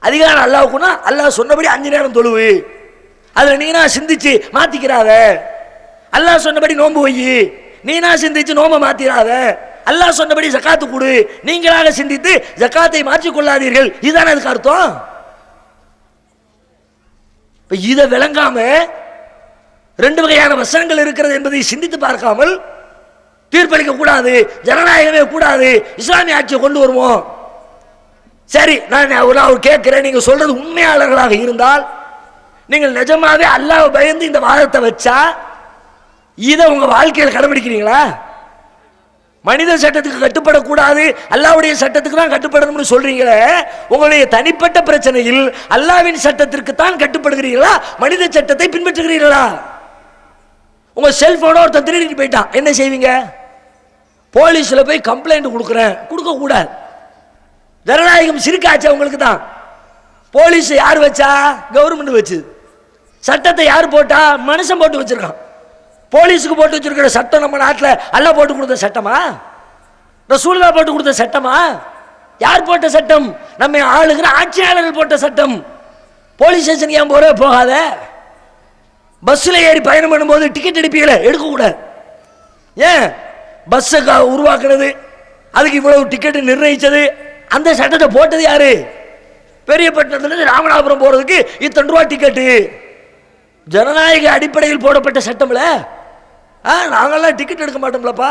அதிகாரம் அல்லாஹ்வுக்குனா அல்லாஹ் சொன்னபடி 5 நேரம் தொழுவு, அதுல நீனா சிந்திச்சு மாத்திக்கிறாத. அல்லாஹ் சொன்னபடி நோன்பு வை, நீனா சிந்திச்சு நோம்ப மாத்திராத. அல்லாஹ் சொன்னபடி ஜக்காத்து கொடு, நீங்களாக சிந்தித்து ஜக்காத்தை மாற்றிக் கொள்ளாதீர்கள். இதுதானே அதுக்கு அர்த்தம். இதை விளங்காம 2 வகையான வசனங்கள் இருக்கிறது என்பதை சிந்தித்து பார்க்காமல் தீர்ப்பளிக்க கூடாது, ஜனநாயகமே கூடாது, இஸ்லாமிய ஆட்சியை கொண்டு வருவோம். சரி, நான் கேட்கிறேன், நீங்க சொல்றது உண்மையாளர்களாக இருந்தால் நீங்கள் நிஜமாவே அல்லாஹ்வை பயந்து இந்த வாதத்தை வச்சா இதை உங்க வாழ்க்கையில் கடைபிடிக்கிறீங்களா? மனித சட்டத்துக்கு கட்டுப்படக்கூடாது, அல்லாஹ்வுடைய சட்டத்துக்கு தான் கட்டுப்படணும்னு சொல்றீங்களே, உங்களுடைய தனிப்பட்ட பிரச்சனையில் அல்லாஹ்வின் சட்டத்திற்கு தான் கட்டுப்படுகிறீர்களா, மனித சட்டத்தை பின்பற்றுகிறீர்களா? உங்க செல்போனை ஒருத்தன் திருடிட்டு போயிட்டான், என்ன செய்வீங்க? போலீஸ்ல போய் கம்ப்ளைண்ட் கொடுக்க கூடாது. ஜனநாயகம் சிரிக்காச்சு உங்களுக்கு தான். போலீஸ் யார் வச்சா? கவர்மெண்ட் வச்சு. சட்டத்தை யார் போட்டா? மனுஷன் போட்டு வச்சிருக்கான். போலீஸுக்கு போட்டு வச்சிருக்கிற சட்டம் நம்ம நாட்டில் அல்லாஹ் போட்டு கொடுத்த சட்டமா? ரசூலுல்லாஹ் போட்டு கொடுத்த சட்டமா? யார் போட்ட சட்டம்? நம்ம ஆளுகிற ஆட்சியாளர்கள் போட்ட சட்டம். போலீஸ் ஸ்டேஷன் ஏன் போகாத? பஸ்ல ஏறி பயணம் பண்ணும்போது டிக்கெட் எடுப்பீங்களே, எடுக்கக்கூடாது. ஏன்? பஸ்ஸை உருவாக்குறது, அதுக்கு இவ்வளவு டிக்கெட் நிர்ணயிச்சது, அந்த சட்டத்தை போட்டது யாரு? பெரியப்பட்டினத்துல ராமநாதபுரம் போறதுக்கு இத்தனை ரூபா டிக்கெட்டு. ஜனநாயக அடிப்படையில் போடப்பட்ட சட்டம்ல. நாங்கெல்லாம் டிக்கெட் எடுக்க மாட்டோம்லப்பா,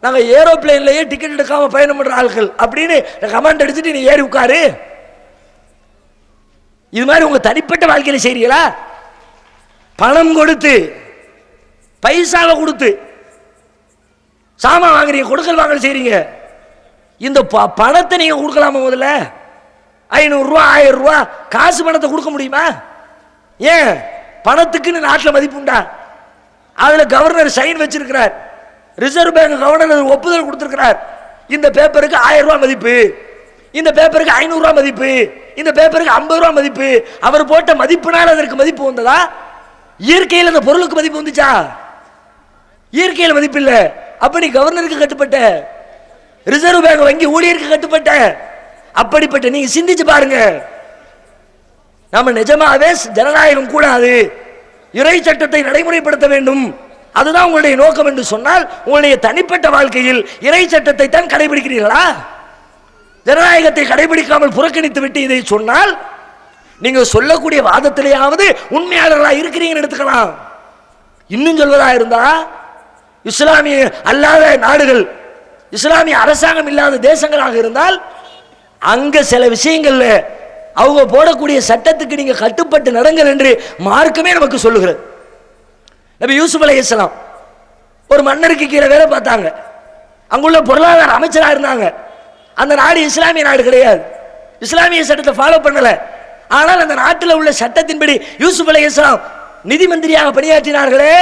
நாங்கள் ஏரோப்ளேன்லயே டிக்கெட் எடுக்காம பயணம் பண்ற ஆட்கள் அப்படின்னு கமாண்ட் அடிச்சுட்டு நீ ஏறி உட்காரு. இது மாதிரி உங்க தனிப்பட்ட வாழ்க்கையில செய்றீங்களா? பணம் கொடுத்து, பைசாவை கொடுத்து சாமான் வாங்குறீங்க, கொடுக்கல் வாங்கல் செய்றீங்க. இந்த பணத்தை நீங்க கொடுக்கலாமா? முதல்ல 500 ரூபா 1000 ரூபா காசு பணத்தை கொடுக்க முடியுமா? ஏன்? பணத்துக்குன்னு நாட்டில் மதிப்பு உண்டா? அதுல கவர்னர் சைன் வச்சிருக்கிறார், ரிசர்வ் பேங்க் கவர்னர் ஒப்புதல் கொடுத்திருக்கிறார். இந்த பேப்பருக்கு 1000 ரூபாய் மதிப்பு, இந்த பேப்பருக்கு 500 ரூபாய் மதிப்பு, இந்த பேப்பருக்கு 50 ரூபாய் மதிப்பு. அவர் போட்ட மதிப்புனால அதற்கு மதிப்பு வந்ததா? இயற்கையில் அந்த பொருளுக்கு மதிப்பு வந்துச்சா? இயற்கையில் மதிப்பு இல்ல. அப்ப நீ கவர்னருக்கு கட்டுப்பட்ட, ரிசர்வ் பேங்க் வங்கி ஊழியருக்கு கட்டுப்பட்ட. அப்படிப்பட்ட நீங்க சிந்திச்சு பாருங்க. நம்ம நிஜமாவே ஜனநாயகம் கூடாது, இறை சட்டத்தை நடைமுறைப்படுத்த வேண்டும், அதுதான் உங்களுடைய நோக்கம் என்று சொன்னால் உங்களுடைய தனிப்பட்ட வாழ்க்கையில் இறை சட்டத்தை தான் கடைபிடிக்கிறீர்களா? ஜனநாயகத்தை கடைபிடிக்காமல் புறக்கணித்து விட்டு இதை சொன்னால் நீங்க சொல்லக்கூடிய வாதத்திலேயாவது உண்மையாளர்களா இருக்கிறீங்கன்னு எடுத்துக்கலாம். இன்னும் சொல்வதா இருந்தா, இஸ்லாமிய அல்லாத நாடுகள், இஸ்லாமிய அரசாங்கம் இல்லாத தேசங்களாக இருந்தால் அங்க சில விஷயங்கள்ல அவங்க போடக்கூடிய சட்டத்துக்கு நீங்க கட்டுப்பட்டு நடங்கள் என்று மார்க்கமே நமக்கு சொல்லுகிறது. நபி யூசுப் அலைஹிஸ்ஸலாம் ஒரு மன்னருக்கு கீழே வேலை பார்த்தாங்க, அங்குள்ள பொருளாதார அமைச்சராக இருந்தாங்க. அந்த நாடு இஸ்லாமிய நாடு கிடையாது, இஸ்லாமிய சட்டத்தை ஃபாலோ பண்ணல. ஆனால் அந்த நாட்டில் உள்ள சட்டத்தின்படி யூசுப் அலைஹிஸ்ஸலாம் நிதி மந்திரியாக பணியாற்றினார்களே.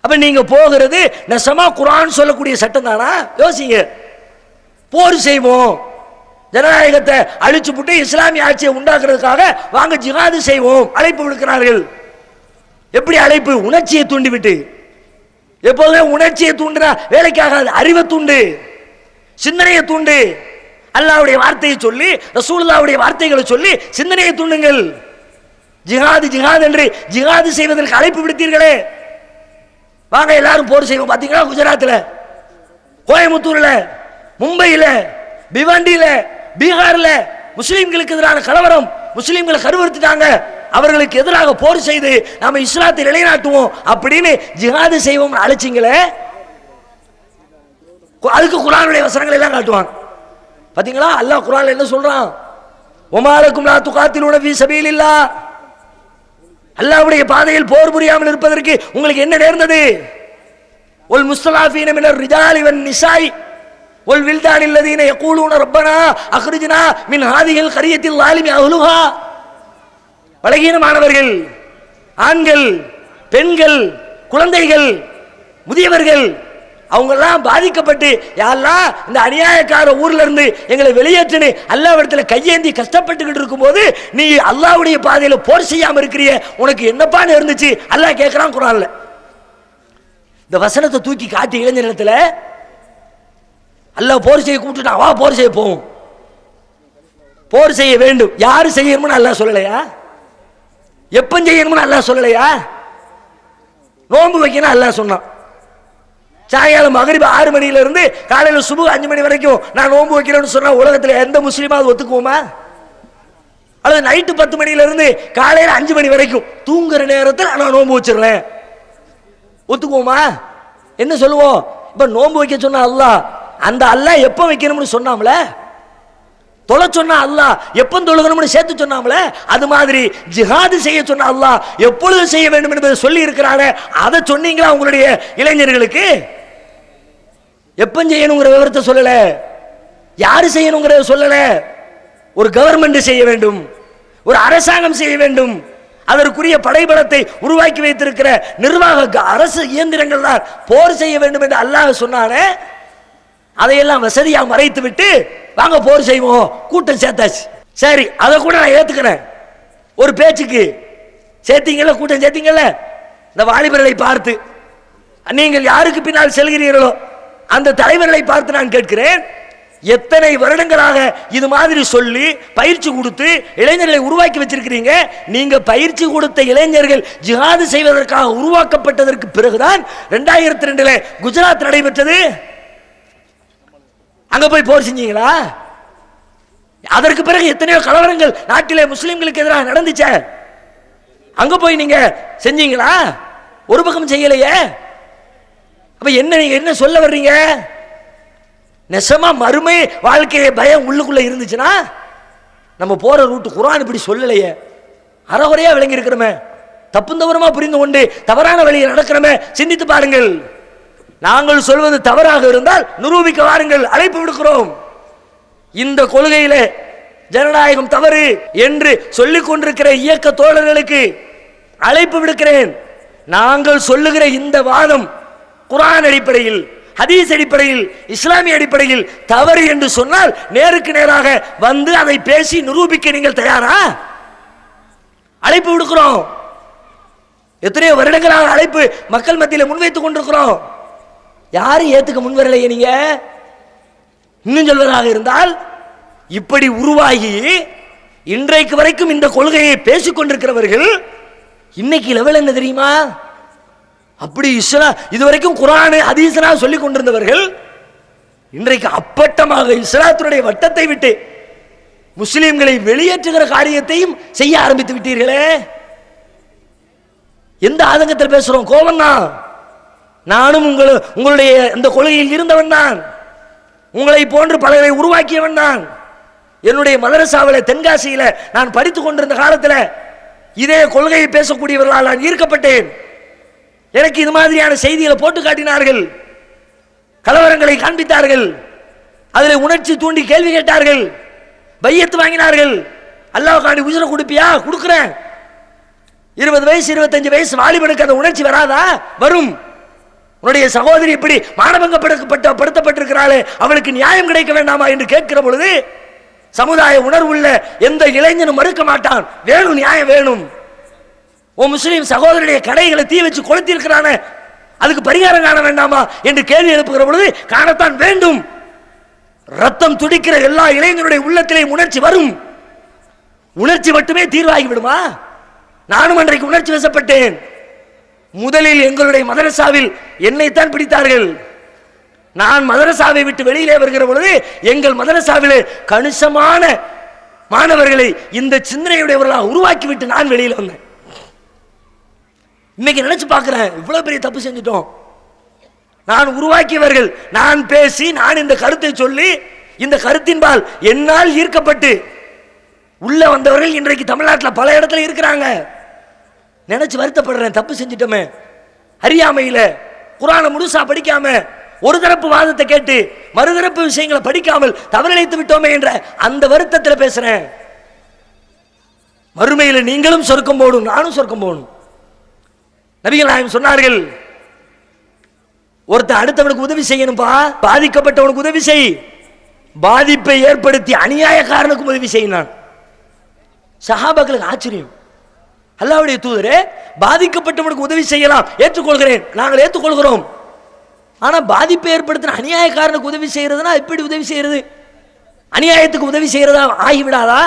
அப்ப நீங்க போகிறது நெசமா குர்ஆன் சொல்லக்கூடிய சட்டம் தானா? யோசிங்க. போர் செய்வோம், ஜனநாயகத்தை அழிச்சு போட்டு இஸ்லாமிய ஆட்சியை உண்டாக்குறதுக்காக வாங்க ஜிஹாது செய்வோம் அழைப்பு விடுக்கிறார்கள். எப்படி அழைப்பு? உணர்ச்சியை தூண்டிவிட்டு. எப்போதுமே உணர்ச்சியை தூண்டினா வேலைக்காகாது, அறிவை தூண்டு, சிந்தனையை தூண்டு. அல்லாஹ்வுடைய வார்த்தையை சொல்லி, ரசூலுல்லாஹ்வுடைய வார்த்தைகளை சொல்லி சிந்தனையை தூண்டுங்கள். ஜிஹாது ஜிஹாது என்று ஜிஹாது செய்வதற்கு அழைப்பு விடுத்தீர்களே. வாங்க எல்லாரும் போர் செய்வோம். பாத்தீங்களா, குஜராத்தில், கோயம்புத்தூர்ல, மும்பையில், பிவண்டியில, பீகார்ல முஸ்லிம்களுக்கு எதிரான கலவரம், முஸ்லிம்களை கருவறுத்துட்டாங்க, அவர்களுக்கு எதிராக போர் செய்து நாம இஸ்லாத்தை நிலைநாட்டுவோம் அப்படின்னு ஜிஹாது செய்வோம் அழைச்சிங்களே. அதுக்கு குர்ஆனுடைய வசனங்கள் எல்லாம் காட்டுவாங்க. பாத்தீங்களா, அல்லாஹ் குர்ஆன்ல என்ன சொல்றான்? வமாலக்கும் லா துகாத்திலூன ஃபீ சபீலில்லாஹ், அல்லாஹ்வுடைய பாதையில் போர் புரியாமல் இருப்பதற்கு உங்களுக்கு என்ன நேர்ந்தது? வல் முஸ்தலாஃபீன மினர் ரிஜாலி வன் நிசாய் வல் வில்தானி அல்லதீன யகூலூன ரப்பனா அக்ரிஜ்னா மின் ஹாதிஹில் கரியத்தில் ஸாலிமி அஹ்லுஹா. பலகீனமானவர்கள், ஆண்கள், பெண்கள், குழந்தைகள், முதியவர்கள், அவங்க எல்லாம் பாதிக்கப்பட்டு, யா அல்லாஹ் இந்த அநியாயக்கார ஊர்ல இருந்து எங்களை வெளியேற்றுன்னு அல்லாஹ்விடத்துல கையேந்தி கஷ்டப்பட்டுக்கிட்டு இருக்கும்போது நீ அல்லாஹ்வுடைய பாதையில போர் செய்யாம இருக்கிறிய, உனக்கு என்னப்பான்னு இருந்துச்சு? அல்லாஹ் கேட்கிறான் குர்ஆன்ல. இந்த வசனத்தை தூக்கி காட்டி இளைஞரிடத்துல அல்லாஹ் போர் செய்ய கூப்பிட்டுட்டான், வா போர் செய்ய போவோம். போர் செய்ய வேண்டும். யாரு செய்யணும்னு அல்லாஹ் சொல்லலையா? எப்ப செய்யணும்னு அல்லாஹ் சொல்லலையா? நோன்பு வைக்கணும் அல்லாஹ் சொன்னான். சாயங்காலம் மகரிப் 6 மணியில இருந்து காலையில சுபு 5 மணி வரைக்கும் நான் நோன்பு வைக்கிறேன்னு சொன்னா உலகத்தில் எந்த முஸ்லீமாவது ஒத்துக்குவோமா? அல்லது நைட்டு 10 மணியில இருந்து காலையில 5 மணி வரைக்கும் தூங்குற நேரத்தில் நான் நோன்பு வச்சிடறேன், ஒத்துக்குவோமா? என்ன சொல்லுவோம்? இப்ப நோன்பு வைக்க சொன்னா அல்லாஹ், அந்த அல்லாஹ் எப்ப வைக்கணும்னு சொன்னாமல, தொலை சொன்னா அல்லாஹ் எப்ப தொழுகணும்னு சேர்த்து சொன்னாமல, அது மாதிரி ஜிஹாது செய்ய சொன்ன அல்லாஹ் எப்பொழுது செய்ய வேண்டும் என்பதை சொல்லி இருக்கிறானே, அதை சொன்னீங்களா உங்களுடைய இளைஞர்களுக்கு? எப்ப செய்யணுங்கிற விவரத்தை சொல்லல, யாரு செய்யணுங்கிறத சொல்லல. ஒரு கவர்மெண்ட் செய்ய வேண்டும், ஒரு அரசாங்கம் செய்ய வேண்டும், அதற்குரிய படைபலத்தை உருவாக்கி வைத்திருக்கிற நிர்வாக அரசு இயந்திரங்கள் தான் போர் செய்ய வேண்டும் என்று அல்லாஹ் சொன்னானே. அதையெல்லாம் வசதியா மறைத்து விட்டு வாங்க போர் செய்வோம், கூட்டம் சேர்த்தாச்சு. சரி, அதை கூட நான் ஏத்துக்கிறேன். ஒரு பேச்சுக்கு சேர்த்தீங்கல்ல, கூட்டம் சேர்த்தீங்கல்ல, இந்த வாலிபர்களை பார்த்து நீங்கள் யாருக்கு பின்னால் செல்கிறீர்களோ அந்த தலைவர்களை பார்த்து நான் கேட்கிறேன், எத்தனை வருடங்களாக இது மாதிரி சொல்லி பயிற்சி கொடுத்து இளைஞர்களை உருவாக்கி வச்சிருக்கிறீங்க? நீங்க பயிற்சி கொடுத்த இளைஞர்கள் ஜிஹாது செய்வதற்காக உருவாக்கப்பட்டதற்கு பிறகுதான் 2002 குஜராத் நடைபெற்றது. அங்க போய் போர் செஞ்சீங்களா? அதற்கு பிறகு எத்தனையோ கலவரங்கள் நாட்டிலே முஸ்லிம்களுக்கு எதிராக நடந்துச்சே, அங்க போய் நீங்க செஞ்சீங்களா? ஒரு பக்கம் செய்யலையே. அப்ப என்ன நீங்க என்ன சொல்ல வர்றீங்க? நெசமா மறுமை வாழ்க்கையை பயம் உள்ளுக்குள்ள இருந்துச்சுன்னா நம்ம போற ரூட்டு குர்ஆன் இப்படி சொல்லலையே, அறகுறையா விளங்கி இருக்கிறோமே, தப்பு தவறுமா புரிந்து கொண்டு தவறான வழியில் நடக்கிறோமே. சிந்தித்து பாருங்கள். நாங்கள் சொல்வது தவறாக இருந்தால் நிரூபிக்க வாருங்கள், அழைப்பு விடுக்கிறோம். இந்த கொள்கையில ஜனநாயகம் தவறு என்று சொல்லிக் கொண்டிருக்கிற இயக்க தோழர்களுக்கு அழைப்பு விடுக்கிறேன். நாங்கள் சொல்லுகிற இந்த வாதம் குர்ஆன் அடிப்படையில், ஹதீஸ் அடிப்படையில், இஸ்லாமிய அடிப்படையில் தவறு என்று சொன்னால் நேருக்கு நேராக வந்து அதை பேசி நிரூபிக்க நீங்கள் தயாரா? அழைப்பு விடுக்கிறோம். எத்தனையோ வருடங்களாக அழைப்பு மக்கள் மத்தியில் முன்வைத்துக் கொண்டிருக்கிறோம். யாரும் ஏத்துக்க முன்வரலையே. நீங்க இன்னும் சொல்வதாக இருந்தால், இப்படி உருவாகி இன்றைக்கு வரைக்கும் இந்த கொள்கையை பேசிக் கொண்டிருக்கிறவர்கள் இன்னைக்கு லெவல் என்ன தெரியுமா? அப்படி இதுவரைக்கும் குர்ஆனை ஹதீஸனா சொல்லிக் கொண்டிருந்தவர்கள் இன்றைக்கு அப்பட்டமாக இஸ்லாத்தினுடைய வட்டத்தை விட்டு முஸ்லிம்களை வெளியேற்றுகிற காரியத்தையும் செய்ய ஆரம்பித்து விட்டீர்களே. எந்த ஆதங்கத்தில் பேசுறோம்? கோபம் தான். நானும் உங்களுடைய இந்த கொள்கையில் இருந்தவன் தான். உங்களை போன்று பலரை உருவாக்கியவன் தான். என்னுடைய மதரசாவில் தென்காசியில் நான் படித்துக் கொண்டிருந்த காலத்தில் இதே கொள்கையை பேசக்கூடியவர்களால் நான் ஈர்க்கப்பட்டேன். எனக்கு இது மாதிரியான செய்திகளை போட்டு காட்டினார்கள், கலவரங்களை காண்பித்தார்கள், அதில் உணர்ச்சி தூண்டி கேள்வி கேட்டார்கள், பையத்து வாங்கினார்கள். அல்லாஹ்வுக்காண்டி உயிரை கொடுப்பியா? கொடுக்கிறேன். 20 வயசு 25 வயசு வாலிபனுக்கு அந்த உணர்ச்சி வராதா? வரும். உன்னுடைய சகோதரி இப்படி மானபங்கப்படுத்தப்பட்டிருக்கிறாளே, அவளுக்கு நியாயம் கிடைக்க வேண்டாமா என்று கேட்கிற பொழுது சமுதாய உணர்வுள்ள எந்த இளைஞனும் மறுக்க மாட்டான். வேணும், நியாயம் வேணும். ஓ முஸ்லீம் சகோதரனுடைய கடைகளை தீ வச்சு கொளுத்திருக்கிறான, அதுக்கு பரிகாரம் காண வேண்டாமா என்று கேள்வி எழுப்புகிற பொழுது காணத்தான் வேண்டும். ரத்தம் துடிக்கிற எல்லா இளைஞருடைய உள்ளத்திலே உணர்ச்சி வரும். உணர்ச்சி மட்டுமே தீர்வாகி விடுமா? நானும் அன்றைக்கு உணர்ச்சி வசப்பட்டேன். முதலில் எங்களுடைய மதரசாவில் என்னைத்தான் பிடித்தார்கள். நான் மதரசாவை விட்டு வெளியிலே வருகிற பொழுது எங்கள் மதரசாவிலே கணிசமான மாணவர்களை இந்த சிந்தனையுடையவர்களாக உருவாக்கி விட்டு நான் வெளியில் வந்தேன். இன்னைக்கு நினைச்சு பார்க்கிறேன், இவ்வளவு பெரிய தப்பு செஞ்சுட்டோம். நான் உருவாக்கியவர்கள், நான் பேசி, நான் இந்த கருத்தை சொல்லி, இந்த கருத்தின்பால் என்னால் ஈர்க்கப்பட்டு உள்ள வந்தவர்கள் இன்றைக்கு தமிழ்நாட்டில் பல இடத்துல இருக்கிறாங்க. நினைச்சு வருத்தப்படுறேன், தப்பு செஞ்சிட்டோமே. அறியாமையில குர்ஆனை முழுசா படிக்காம, ஒரு தரப்பு வாதத்தை கேட்டு மறுதரப்பு விஷயங்களை படிக்காமல் தவறிழைத்து விட்டோமே என்ற அந்த வருத்தத்தில் பேசுறேன். மறுமையில் நீங்களும் சொர்க்கம் போடும், நானும் சொர்க்கம் போகணும். நபிகள் நாயகம் சொன்னார்கள், ஒருத்தன் அடுத்தவனுக்கு உதவி செய்யணும்பா, பாதிக்கப்பட்டவனுக்கு உதவி செய், பாதிப்பை ஏற்படுத்தி அநியாயக்காரனுக்கு உதவி செய்யினான். சஹாபாக்களுக்கு ஆச்சரியம். அல்லாஹ்வுடைய தூதரே, பாதிக்கப்பட்டவனுக்கு உதவி செய்யலாம், ஏற்றுக்கொள்கிறேன், நாங்கள் ஏற்றுக்கொள்கிறோம். ஆனா பாதிப்பை ஏற்படுத்தின அநியாயக்காரனுக்கு உதவி செய்யறதுனா எப்படி உதவி செய்யறது? அநியாயத்துக்கு உதவி செய்யறதா ஆகிவிடாதா?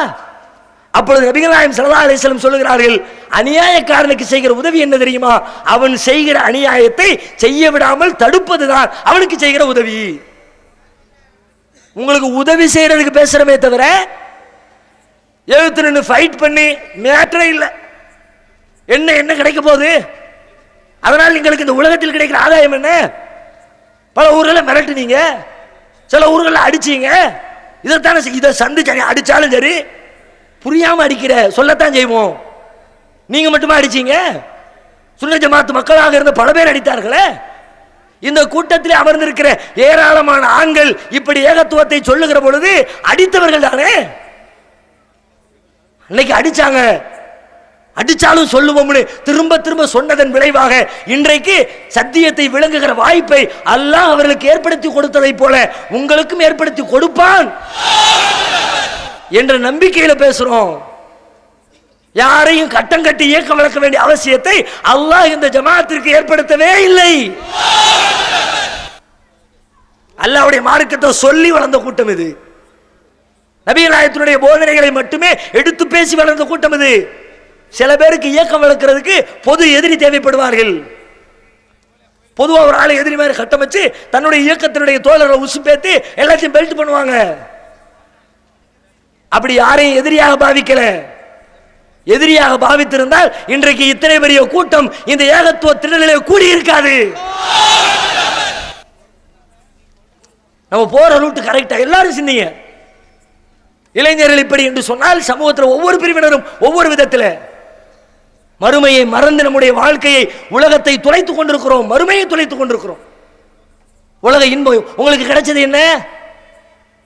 அப்பொழுது நபிகள் நாயகம் ஸல்லல்லாஹு அலைஹி வஸல்லம் சொல்லுகிறார்கள், அநியாயக்காரனுக்கு செய்கிற உதவி என்ன தெரியுமா? அவன் செய்கிற அநியாயத்தை செய்ய விடாமல் தடுப்பதுதான் அவனுக்கு செய்கிற உதவி. உங்களுக்கு உதவி செய்யறதுக்கு பேசுறமே தவிர எழுத்து நின்று ஃபைட் பண்ணி மேட்டரே இல்லை. என்ன என்ன கிடைக்க போகுது? அதனால் எங்களுக்கு இந்த உலகத்தில் கிடைக்கிற ஆதாயம் என்ன? பல ஊர்களில் மிரட்டுனீங்க, சில ஊர்களில் அடிச்சீங்க. இதைத்தானே இதை சந்திச்சாங்க. அடிச்சாலும் சரி, புரியாம அடிக்கிற சொல்லத்தான் செய்வோம். நீங்க மட்டுமா அடிச்சீங்க? சுன்னத் ஜமாத் மக்களாக இருந்த பல பேர் அடித்தார்களே. இந்த கூட்டத்தில் அமர்ந்திருக்கிற ஏராளமான ஆண்கள் இப்படி ஏகத்துவத்தை சொல்லுகிற பொழுது அடித்தவர்கள் தானே. இன்னைக்கு அடிச்சாங்க, அடிச்சாலும் சொல்லுவோம்னு திரும்ப திரும்ப சொன்னதன் விளைவாக இன்றைக்கு சத்தியத்தை விளங்குகிற வாய்ப்பை அல்லாஹ் அவர்களுக்கு ஏற்படுத்தி கொடுத்ததை போல உங்களுக்கும் ஏற்படுத்தி கொடுப்பான் என்ற நம்பிக்கையில பேசுறோம். யாரையும் கட்டம் கட்டி இயக்கம் வளர்க்க வேண்டிய அவசியத்தை அல்லாஹ் இந்த ஜமாத்திற்கு ஏற்படுத்தவே இல்லை. அல்லாஹ்வுடைய மார்க்கத்தை சொல்லி வளர்ந்த கூட்டம் இது. நபிகள் நாயகத்தினுடைய போதனைகளை மட்டுமே எடுத்து பேசி வளர்ந்த கூட்டம் இது. சில பேருக்கு இயக்கம் வளர்க்கிறதுக்கு பொது எதிரி தேவைப்படுவார்கள். பொதுவாக ஒரு ஆளை எதிரி மாதிரி கட்டமைச்சு தன்னுடைய இயக்கத்தினுடைய தோழரை உசுப்பேத்தி எல்லாத்தையும் பெல்ட் பண்ணுவாங்க. அப்படி யாரையும் எதிரியாக பாவிக்கல. எதிரியாக பாவித்திருந்தால் இன்றைக்கு இத்தனை பெரிய கூட்டம் இந்த ஏகத்துவ திடலிலே கூடி இருக்காது. நம்ம போற ரூட் கரெக்டா? எல்லாரும் சிந்திங்க. இளைஞர்கள் இப்படி என்று சொன்னால் சமூகத்தில் ஒவ்வொரு பிரிவினரும் ஒவ்வொரு விதத்தில் மறுமையை மறந்து நம்முடைய வாழ்க்கையை, உலகத்தை துளைத்துக் கொண்டிருக்கிறோம், மறுமையை துளைத்துக் கொண்டிருக்கிறோம். உலக இன்பம் உங்களுக்கு கிடைச்சது என்ன?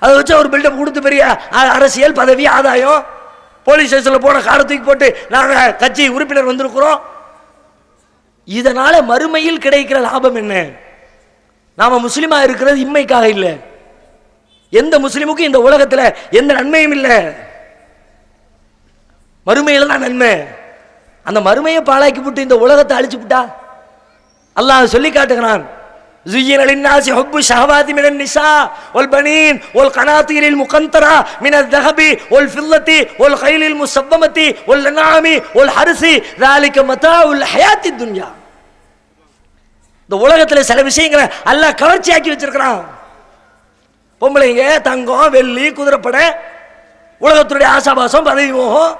அதை வச்சு ஒரு பில்டப் கொடுத்து பெரிய அரசியல் பதவி ஆதாயம், போலீஸ் ஸ்டேஷன்ல போன காரை தூக்கி போட்டு நாங்க கட்சி உறுப்பினர் வந்திருக்கிறோம். இதனால மறுமையில் கிடைக்கிற லாபம் என்ன? நாம முஸ்லிமா இருக்கிறது இம்மைக்காக இல்லை. எந்த முஸ்லிமுக்கும் இந்த உலகத்துல எந்த நன்மையும் இல்லை, மறுமையில தான் நன்மை. அந்த மறுமையை பாழாக்கி விட்டு இந்த உலகத்தை அழிச்சு விட்டா அல்லாஹ் சொல்லி காட்டுகிறான். زين للناس حب الشهوات من النساء والبنين والقناطير المقنطرة من الذهب والفضة والخيل المسومة والأنعام والحرث ذلك متاع الحياة الدنيا. இந்த உலகத்துல சில விஷயங்களை அல்லாஹ் கவர்ச்சியாக்கி வச்சிருக்கிறான். பொம்பளைங்க, தங்கம், வெள்ளி, குதிரைப்படை, உலகத்துடைய ஆசாபாசம், பதவி மோகம்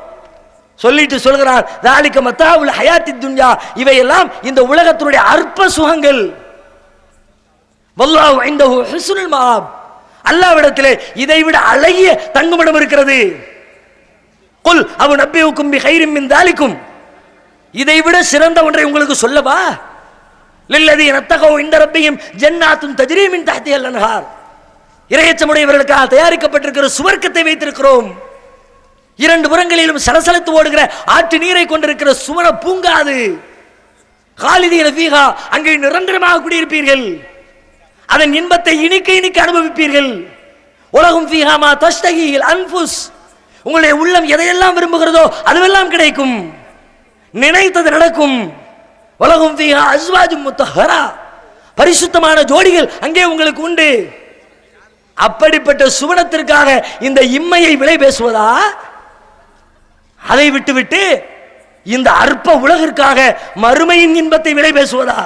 சொல்லிட்டு சொல்கிறான். ذلك متاع الحياة الدنيا. இவையெல்லாம் இந்த உலகத்துடைய அற்ப சுகங்கள். வல்லாஹு இன்தஹு ஹுஸ்னுல் மஆப். அல்லாஹ்விடத்திலே இதைவிட அழகிய தங்குமிடம் இருக்கிறது. குல் அவு நபியுக்கும் பிகைரின் மின் தாலிக்கும். இதைவிட சிறந்த ஒன்றை உங்களுக்கு சொல்லவா? லில்லதீன தகவ் இன்த ரப்பிஹிம் ஜன்னாத்துன் தஜ்ரீ மின் தஹ்திஹல் அன்ஹார். இறையச்சமுடையவர்களுக்காக தயாரிக்கப்பட்டிருக்கிற சுவர்க்கத்தை வைத்திருக்கிறோம். இரண்டு புறங்களிலும் சலசலத்து ஓடுகிற ஆற்று நீரை கொண்டிருக்கிற சுவன பூங்காது. காலிதீன ஃபீஹா, அங்கே நிரந்தரமாக குடியிருப்பீர்கள். அதன் இன்பத்தை இனிக்க இனிக்க அனுபவிப்பீர்கள். உலகும் ஃபீஹா மா தஷ்தஹீல் அன்ஃபுஸ். உங்களுடைய உள்ளம் எதையெல்லாம் விரும்புகிறதோ அதுவெல்லாம் கிடைக்கும், நினைத்தது நடக்கும். உலகும் ஃபீஹா அஸ்வாஜும் முத்தஹரா. பரிசுத்தமான ஜோடிகள் அங்கே உங்களுக்கு உண்டு. அப்படிப்பட்ட சுவனத்திற்காக இந்த இம்மையை விலை பேசுவதா? அதை விட்டுவிட்டு இந்த அற்ப உலகிற்காக மறுமையின் இன்பத்தை விலை பேசுவதா?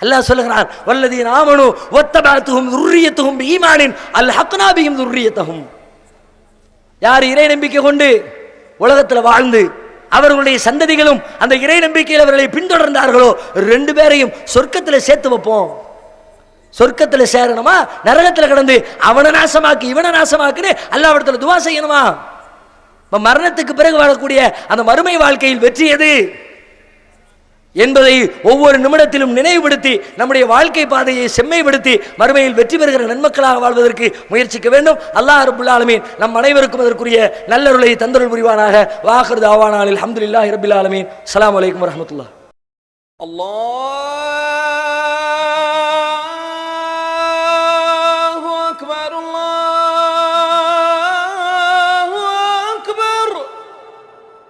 அல்லாஹ் சொல்லுகிறான், வல்லதீன ஆமனு வத்தபஅத்துஹும் ذُرِّيَّتُهُم بِإِيمَانٍ أَلْحَقْنَا بِهِمْ ذُرِّيَّتَهُم. யார் இறை நம்பிக்கை கொண்டு உலகத்தில் வாழ்ந்து அவர்களுடைய சந்ததிகளும் அந்த இறை நம்பிக்கையில் அவர்களை பின்தொடர்ந்தார்களோ ரெண்டு பேரையும் சொர்க்கத்தில் சேர்த்து வைப்போம். சொர்க்கத்தில் சேரணுமா, நரகத்தில் கடந்து அவனை நாசமாக்கு இவனை நாசமாக்குன்னு அல்லாஹ்விடத்தில் துஆ செய்யணுமா? மரணத்துக்கு பிறகு வாழக்கூடிய அந்த மறுமை வாழ்க்கையில் வெற்றி எது என்பதை ஒவ்வொரு நிமிடத்திலும் நினைவுபடுத்தி நம்முடைய வாழ்க்கை பாதையை செம்மைப்படுத்தி மறுமையில் வெற்றி பெறுகிற நன்மக்களாக வாழ்வதற்கு முயற்சிக்க வேண்டும். அல்லாஹ் ரப்பல் ஆலமீன் நம் அனைவருக்கும் அதற்குரிய நல்லருளை தந்தருள் புரிவானாக. வாஹிரு தாவானா அல்ஹம்துலில்லாஹி ரப்பில் ஆலமீன். அஸ்ஸலாமு அலைக்கும் வரஹ்மத்துல்லாஹ். அல்லாஹ்